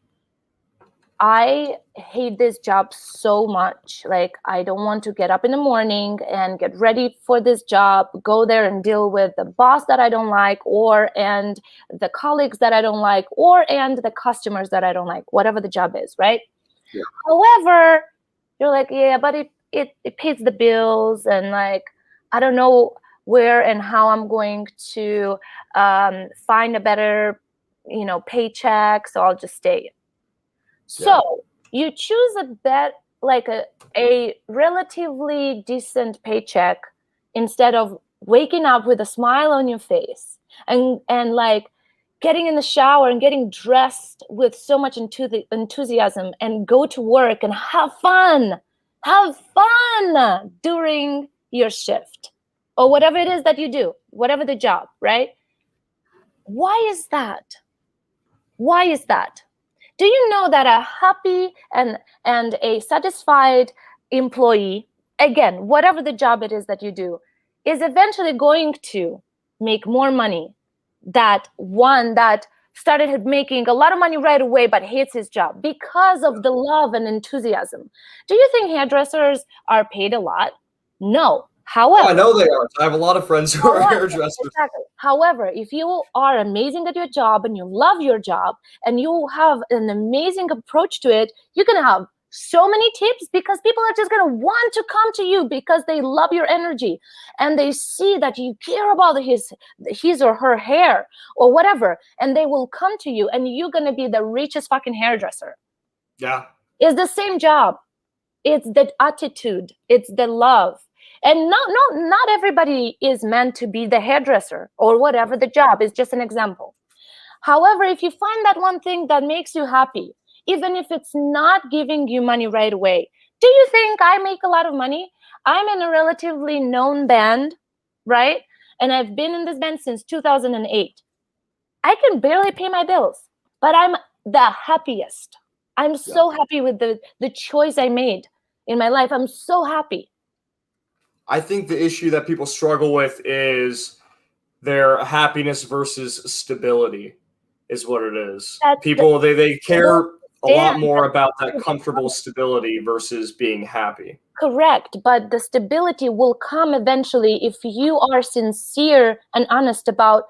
I hate this job so much. Like, I don't want to get up in the morning and get ready for this job, go there and deal with the boss that I don't like, and the colleagues that I don't like, and the customers that I don't like, whatever the job is, right? Yeah. However, you're like, yeah, but it pays the bills, and like, I don't know where and how I'm going to find a better, paycheck, so I'll just stay. So you choose a relatively decent paycheck instead of waking up with a smile on your face and like getting in the shower and getting dressed with so much enthusiasm and go to work and have fun during your shift or whatever it is that you do, whatever the job, right? Why is that? Do you know that a happy and a satisfied employee, again, whatever the job it is that you do, is eventually going to make more money than one that started making a lot of money right away but hates his job because of the love and enthusiasm? Do you think hairdressers are paid a lot? No. However, I know they are. I have a lot of friends who are hairdressers. Exactly. However, if you are amazing at your job and you love your job and you have an amazing approach to it, you're going to have so many tips because people are just going to want to come to you because they love your energy and they see that you care about his or her hair or whatever, and they will come to you and you're going to be the richest fucking hairdresser. Yeah. It's the same job. It's the attitude. It's the love. And not everybody is meant to be the hairdresser or whatever the job is, just an example. However, if you find that one thing that makes you happy, even if it's not giving you money right away, do you think I make a lot of money? I'm in a relatively known band, right? And I've been in this band since 2008. I can barely pay my bills, but I'm the happiest. I'm so happy with the choice I made in my life. I'm so happy. I think the issue that people struggle with is their happiness versus stability is what it is. People, they care a lot more about that comfortable stability versus being happy. Correct. But the stability will come eventually if you are sincere and honest about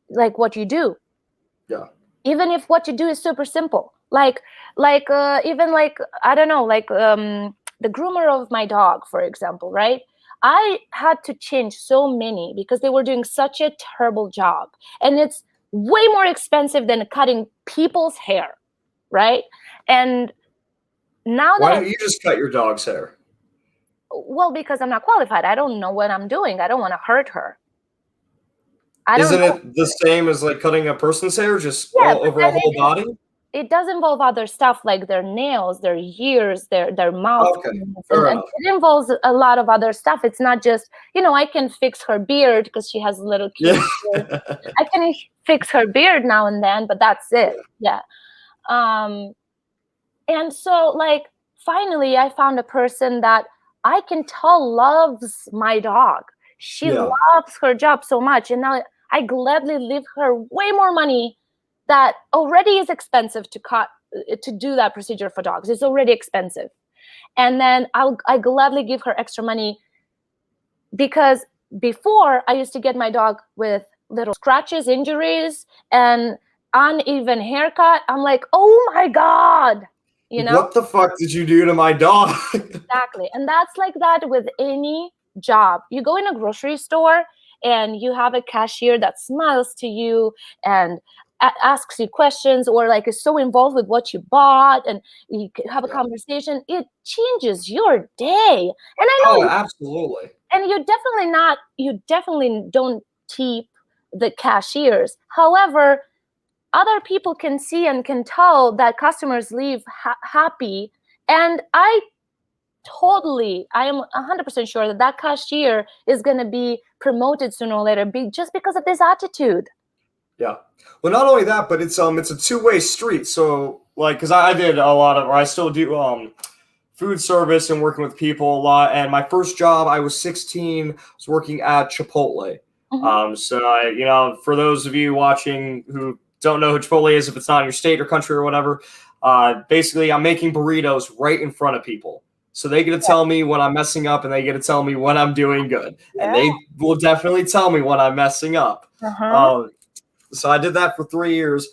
like what you do. Yeah. Even if what you do is super simple. Even like, I don't know, like the groomer of my dog, for example, right? I had to change so many because they were doing such a terrible job. And it's way more expensive than cutting people's hair, right? And now Why don't you just cut your dog's hair? Well, because I'm not qualified. I don't know what I'm doing. I don't want to hurt her. Isn't it the same as like cutting a person's hair, just over a whole body? It does involve other stuff like their nails, their ears, their mouth. Okay. And it involves a lot of other stuff. It's not just, I can fix her beard because she has a little cute beard. I can fix her beard now and then, but that's it. Yeah. And so like finally I found a person that I can tell loves my dog. She loves her job so much. And now I gladly leave her way more money that already is expensive to do that procedure for dogs. It's already expensive. And then I gladly give her extra money because before I used to get my dog with little scratches, injuries, and uneven haircut. I'm like, oh my God, you know? What the fuck did you do to my dog? Exactly. And that's like that with any job. You go in a grocery store and you have a cashier that smiles to you and asks you questions, or like is so involved with what you bought, and you have a conversation. It changes your day. And I Oh, know, absolutely. and you definitely don't tip the cashiers. However, other people can see and can tell that customers leave happy. And I am 100% sure that that cashier is going to be promoted sooner or later, just because of this attitude. Yeah. Well, not only that, but it's a two-way street. So like, because I did a lot of, or I still do food service and working with people a lot. And my first job, I was 16, was working at Chipotle. So for those of you watching who don't know who Chipotle is, if it's not in your state or country or whatever, basically I'm making burritos right in front of people. So they get to tell me when I'm messing up, and they get to tell me when I'm doing good. And they will definitely tell me when I'm messing up. So I did that for 3 years,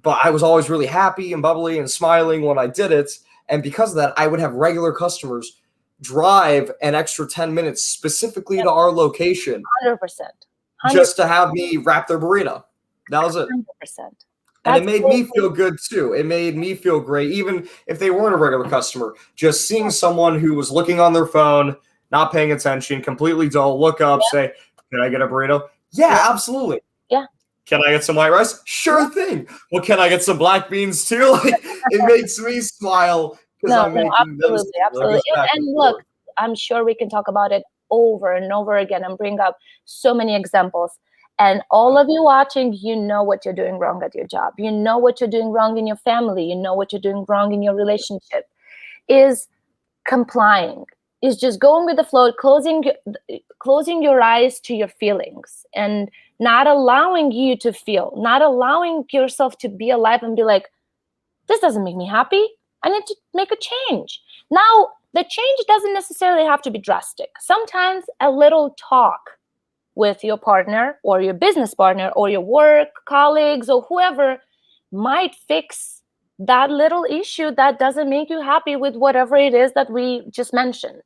but I was always really happy and bubbly and smiling when I did it. And because of that, I would have regular customers drive an extra 10 minutes specifically to our location 100%. just to have me wrap their burrito. That was it. 100%. And it made me feel good too. It made me feel great, even if they weren't a regular customer. Just seeing someone who was looking on their phone, not paying attention, completely dull, look up, say, "Can I get a burrito?" Yeah, absolutely. Yeah. Can I get some white rice? Sure thing. Well, can I get some black beans too? Like, it makes me smile because I'm making absolutely. And look, I'm sure we can talk about it over and over again and bring up so many examples. And all of you watching, you know what you're doing wrong at your job. You know what you're doing wrong in your family. You know what you're doing wrong in your relationship. Is complying. Is just going with the flow, closing your eyes to your feelings, and not allowing you to feel, not allowing yourself to be alive and be like, this doesn't make me happy. I need to make a change. Now, the change doesn't necessarily have to be drastic. Sometimes a little talk with your partner or your business partner or your work colleagues or whoever might fix that little issue that doesn't make you happy with whatever it is that we just mentioned.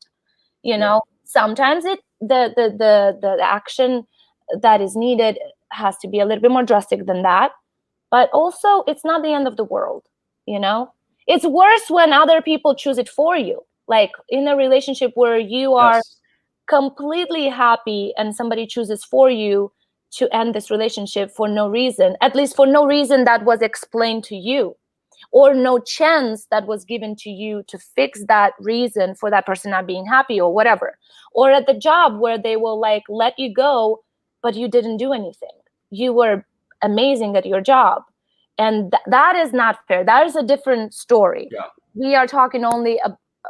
Sometimes the action that is needed has to be a little bit more drastic than that, but also it's not the end of the world. It's worse when other people choose it for you, like in a relationship where you are completely happy and somebody chooses for you to end this relationship for no reason, at least for no reason that was explained to you, or no chance that was given to you to fix that reason for that person not being happy or whatever. Or at the job where they will like let you go, but you didn't do anything. You were amazing at your job. And that is not fair. That is a different story. We are talking only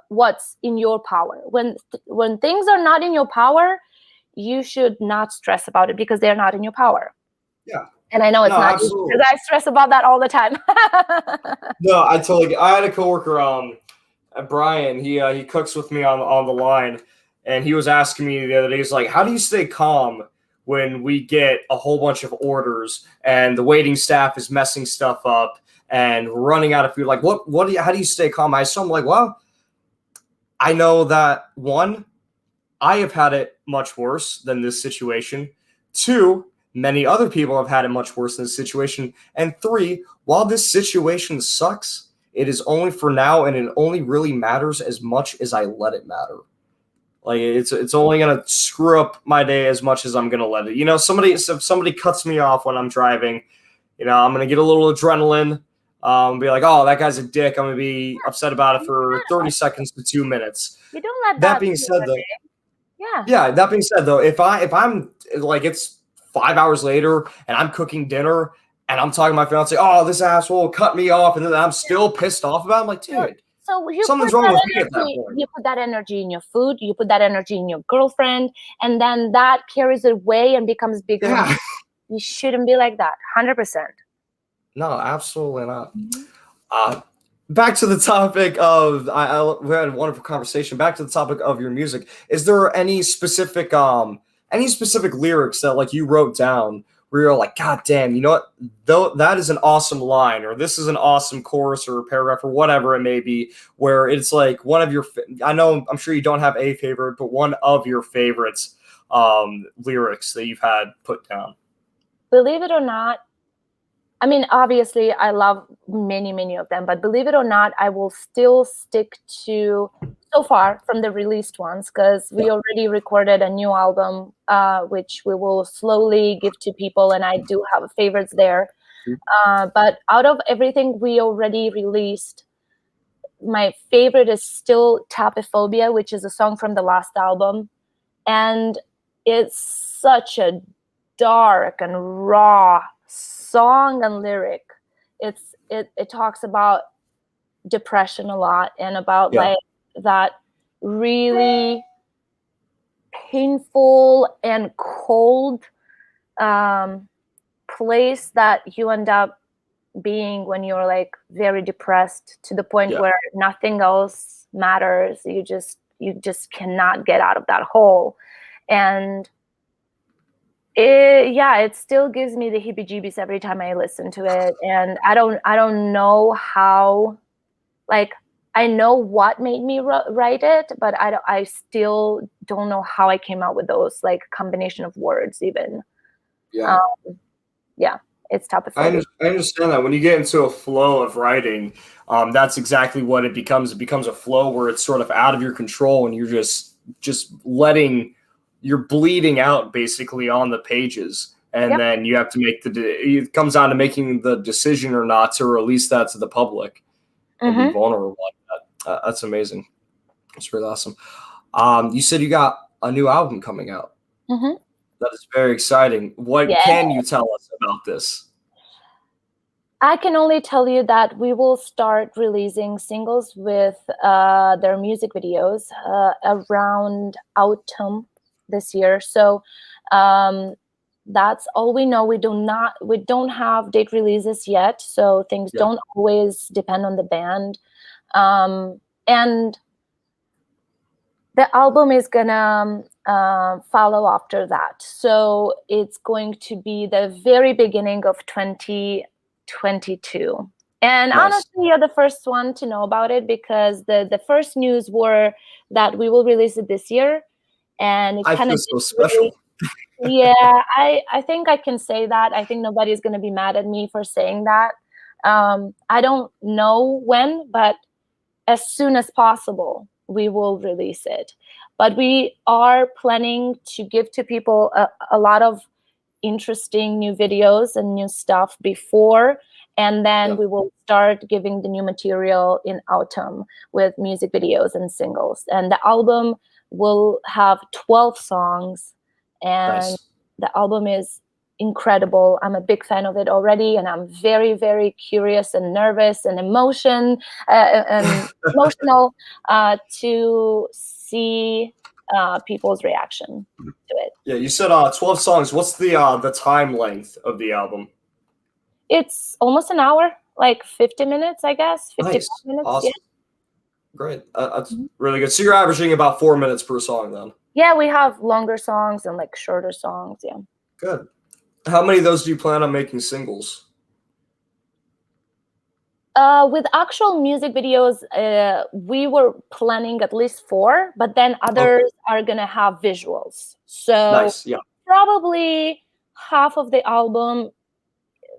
what's in your power. When things are not in your power, you should not stress about it because they're not in your power. And I know it's not easy because I stress about that all the time. No, I had a coworker, Brian. He cooks with me on the line, and he was asking me the other day. He's like, "How do you stay calm when we get a whole bunch of orders and the waiting staff is messing stuff up and running out of food? Like, how do you stay calm?" I'm like, well, I know that, one, I have had it much worse than this situation. Two, many other people have had it much worse than this situation. And three, while this situation sucks, it is only for now, and it only really matters as much as I let it matter. Like, it's only gonna screw up my day as much as I'm gonna let it. If somebody cuts me off when I'm driving, I'm gonna get a little adrenaline. Be like, oh, that guy's a dick. I'm gonna be upset about it for 30 seconds to 2 minutes. You don't let that being said, though. Yeah. That being said, though, if I'm like, it's 5 hours later and I'm cooking dinner and I'm talking to my fiance, oh, this asshole cut me off, and then I'm still pissed off about it, I'm like, dude, something's wrong with me at that point. You put that energy in your food, you put that energy in your girlfriend, and then that carries it away and becomes bigger. Yeah. You shouldn't be like that. 100%. No, absolutely not. Back to the topic of we had a wonderful conversation. Back to the topic of your music. Is there any specific lyrics that like you wrote down where you're like, God damn, you know what? Though that is an awesome line, or this is an awesome chorus or paragraph or whatever it may be, where it's like one of your, I know, I'm sure you don't have a favorite, but one of your favorites lyrics that you've had put down. Believe it or not, I mean, obviously, I love many of them, but believe it or not, I will still stick to, so far, from the released ones, because we already recorded a new album, which we will slowly give to people, and I do have favorites there. But out of everything we already released, my favorite is still Tapophobia, which is a song from the last album. And it's such a dark and raw song and lyric. It talks about depression a lot, and about like that really painful and cold place that you end up being when you're like very depressed, to the point where nothing else matters. You just cannot get out of that hole. And it still gives me the heebie-jeebies every time I listen to it. And I don't know how, like, I know what made me write it, but I still don't know how I came out with those, like, combination of words even. It's Tapophobia. I understand that when you get into a flow of writing, that's exactly what it becomes. It becomes a flow where it's sort of out of your control, and you're just letting, you're bleeding out basically on the pages, and then you have to make it comes down to making the decision or not to release that to the public and be vulnerable like that. That's amazing. It's really awesome. You said you got a new album coming out. That is very exciting. What can you tell us about this? I can only tell you that we will start releasing singles with their music videos around autumn this year. So that's all we know. We don't have date releases yet, so things don't always depend on the band. And the album is gonna follow after that. So it's going to be the very beginning of 2022. And honestly, you're the first one to know about it, because the first news were that we will release it this year. And it kind of so special. I think I can say that. I think nobody's going to be mad at me for saying that. I don't know when, but as soon as possible, we will release it. But we are planning to give to people a lot of interesting new videos and new stuff before, and then we will start giving the new material in autumn with music videos and singles. And the album will have 12 songs, and the album is incredible. I'm a big fan of it already, and I'm very, very curious and nervous and emotional to see people's reaction to it. Yeah, you said 12 songs. What's the time length of the album? It's almost an hour, like 50 minutes, I guess. 55 minutes. Awesome. Great. That's really good. So you're averaging about 4 minutes per song then? Yeah, we have longer songs and like shorter songs. Yeah. Good. How many of those do you plan on making singles? With actual music videos, we were planning at least 4, but then others are gonna have visuals. So probably half of the album,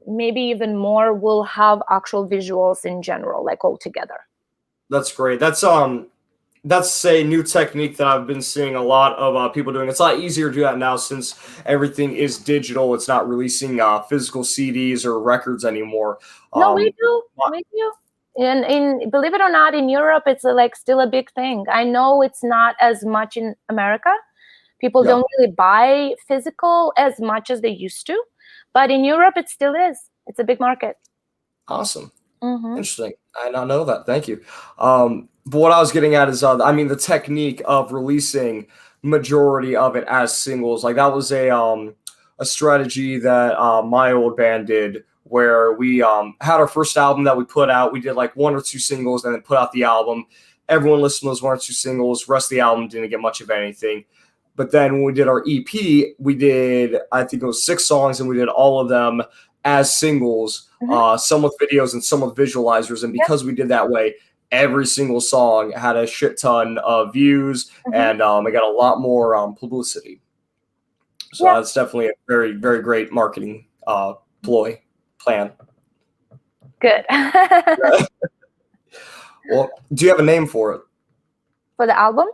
maybe even more, will have actual visuals in general, like all together. That's great. That's a new technique that I've been seeing a lot of people doing. It's a lot easier to do that now since everything is digital. It's not releasing physical CDs or records anymore. No, we do. We do. And believe it or not, in Europe, it's like still a big thing. I know it's not as much in America. People don't really buy physical as much as they used to. But in Europe, it still is. It's a big market. Awesome. Interesting. I did not know that. Thank you. But what I was getting at is, the technique of releasing majority of it as singles, like that was a strategy that my old band did, where we had our first album that we put out. We did like 1 or 2 singles and then put out the album. Everyone listened to those 1 or 2 singles. Rest of the album didn't get much of anything. But then when we did our EP, we did, I think it was 6 songs, and we did all of them as singles, some with videos and some with visualizers. And because we did that way, every single song had a shit ton of views, and it got a lot more publicity. So that's definitely a very, very great marketing plan. Good. Well, do you have a name for it? For the album?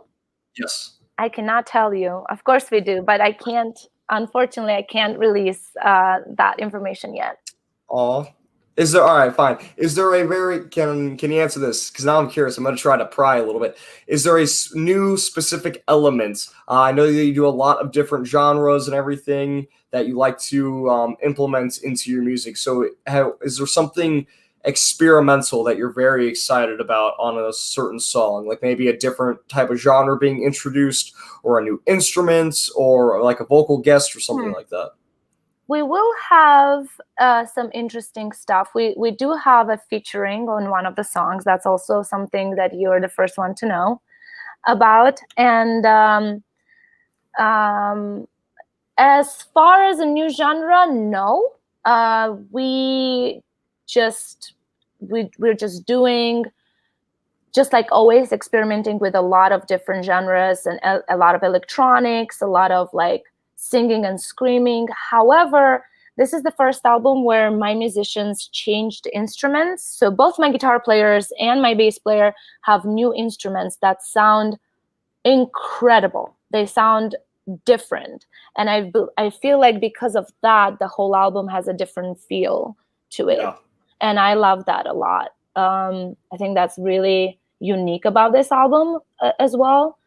Yes. I cannot tell you. Of course we do, but I can't. Unfortunately, I can't release that information yet. Oh, is there? All right, fine. Is there a very can you answer this? Because now I'm curious. I'm going to try to pry a little bit. Is there a new specific element? I know that you do a lot of different genres and everything that you like to implement into your music. So, is there something experimental that you're very excited about on a certain song, like maybe a different type of genre being introduced, or a new instrument, or like a vocal guest or something like that? We will have some interesting stuff. We do have a featuring on one of the songs. That's also something that you're the first one to know about. And as far as a new genre, no. We're just doing, just like always, experimenting with a lot of different genres and a lot of electronics, a lot of like singing and screaming. However, this is the first album where my musicians changed instruments. So both my guitar players and my bass player have new instruments that sound incredible. They sound different. And I feel like because of that, the whole album has a different feel to it. Yeah. And I love that a lot. I think that's really unique about this album as well.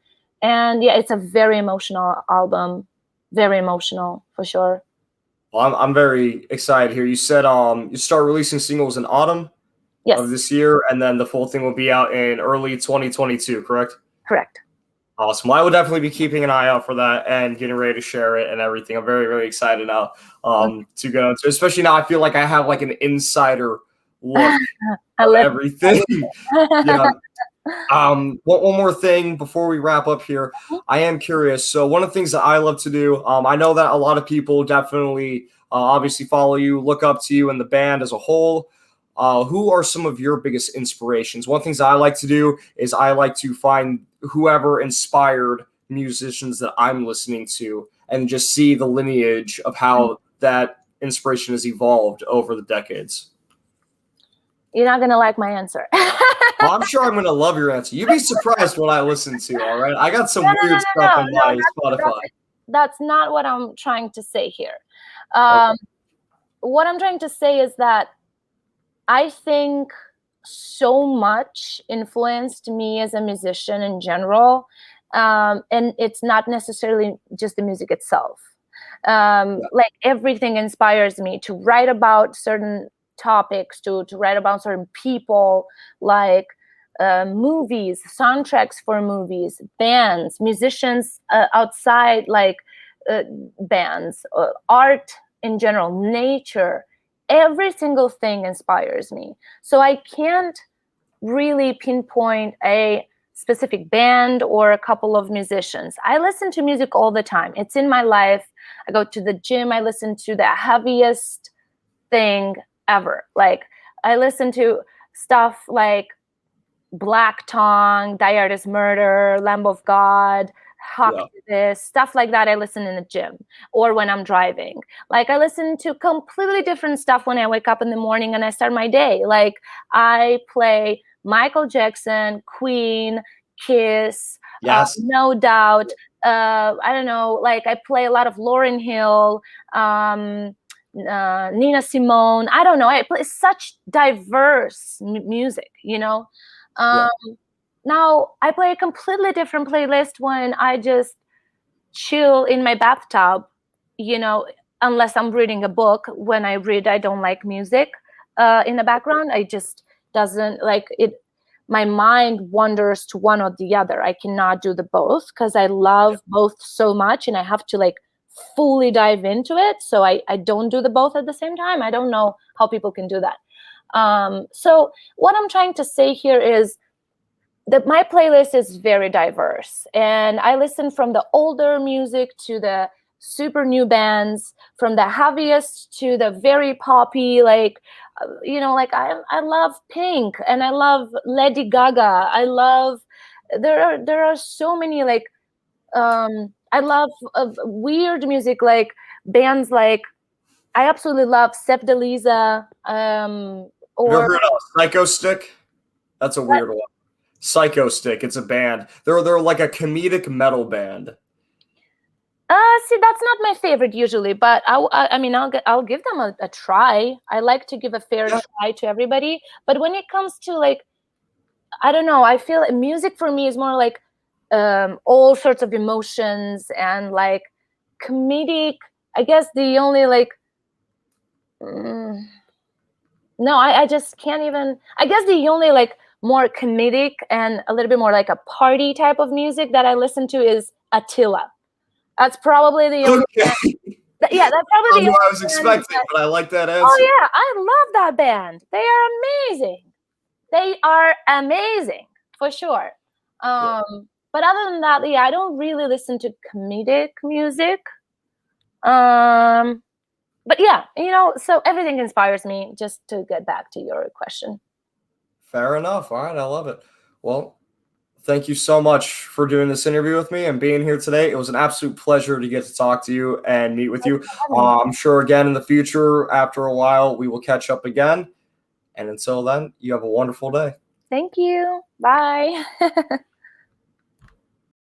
And yeah, it's a very emotional album. Very emotional, for sure. Well, I'm very excited here. You said you start releasing singles in autumn of this year, and then the full thing will be out in early 2022, correct? Correct. Awesome. Well, I would definitely be keeping an eye out for that and getting ready to share it and everything. I'm very, very excited now to go into, especially now I feel like I have like an insider look of everything. Yeah. One more thing before we wrap up here. I am curious. So one of the things that I love to do, I know that a lot of people definitely obviously follow you, look up to you and the band as a whole. Who are some of your biggest inspirations? One of the things I like to do is I like to find whoever inspired musicians that I'm listening to and just see the lineage of how that inspiration has evolved over the decades. You're not going to like my answer. Well, I'm sure I'm going to love your answer. You'd be surprised what I listen to, all right? I got some weird stuff on my Spotify. That's not what I'm trying to say here. What I'm trying to say is that I think so much influenced me as a musician in general. And it's not necessarily just the music itself. Like everything inspires me to write about certain topics, to write about certain people, like movies, soundtracks for movies, bands, musicians outside, like bands, art in general, nature. Every single thing inspires me. So I can't really pinpoint a specific band or a couple of musicians. I listen to music all the time. It's in my life. I go to the gym. I listen to the heaviest thing ever. Like I listen to stuff like Black Tongue, Die Artist Murder, Lamb of God, Hawk this, stuff like that. I listen in the gym or when I'm driving. Like I listen to completely different stuff when I wake up in the morning and I start my day. Like I play Michael Jackson, Queen, Kiss, No Doubt. I don't know, like I play a lot of Lauryn Hill, Nina Simone. I don't know. I play such diverse music, you know. Now I play a completely different playlist when I just chill in my bathtub, you know, unless I'm reading a book. When I read, I don't like music in the background. I just doesn't like it. My mind wanders to one or the other. I cannot do the both because I love both so much and I have to like fully dive into it. So I don't do the both at the same time. I don't know how people can do that. So what I'm trying to say here is my playlist is very diverse, and I listen from the older music to the super new bands, from the heaviest to the very poppy, like like I love Pink, and I love Lady Gaga. I love there are so many, like I love weird music, like bands like I absolutely love Seth Delisa, Have you ever or heard of Psycho Stick? That's a weird one. Psycho Stick. It's a band. They're like a comedic metal band. See, that's not my favorite usually, but I mean, I'll give them a try. I like to give a fair try to everybody. But when it comes to, like, I don't know, I feel like music for me is more like all sorts of emotions and like comedic. I guess the only like, no, I just can't even. I guess the only like more comedic and a little bit more like a party type of music that I listen to is Attila. That's probably the only. Okay. Yeah, that's probably Not the what only I was expecting, but I like that answer. Oh yeah, I love that band. They are amazing. They are amazing for sure. But other than that, yeah, I don't really listen to comedic music. But yeah, so everything inspires me. Just to get back to your question. Fair enough. All right, I love it. Well, thank you so much for doing this interview with me and being here today. It was an absolute pleasure to get to talk to you and meet with you. I'm sure again in the future, after a while, we will catch up again. And until then, you have a wonderful day. Thank you. Bye.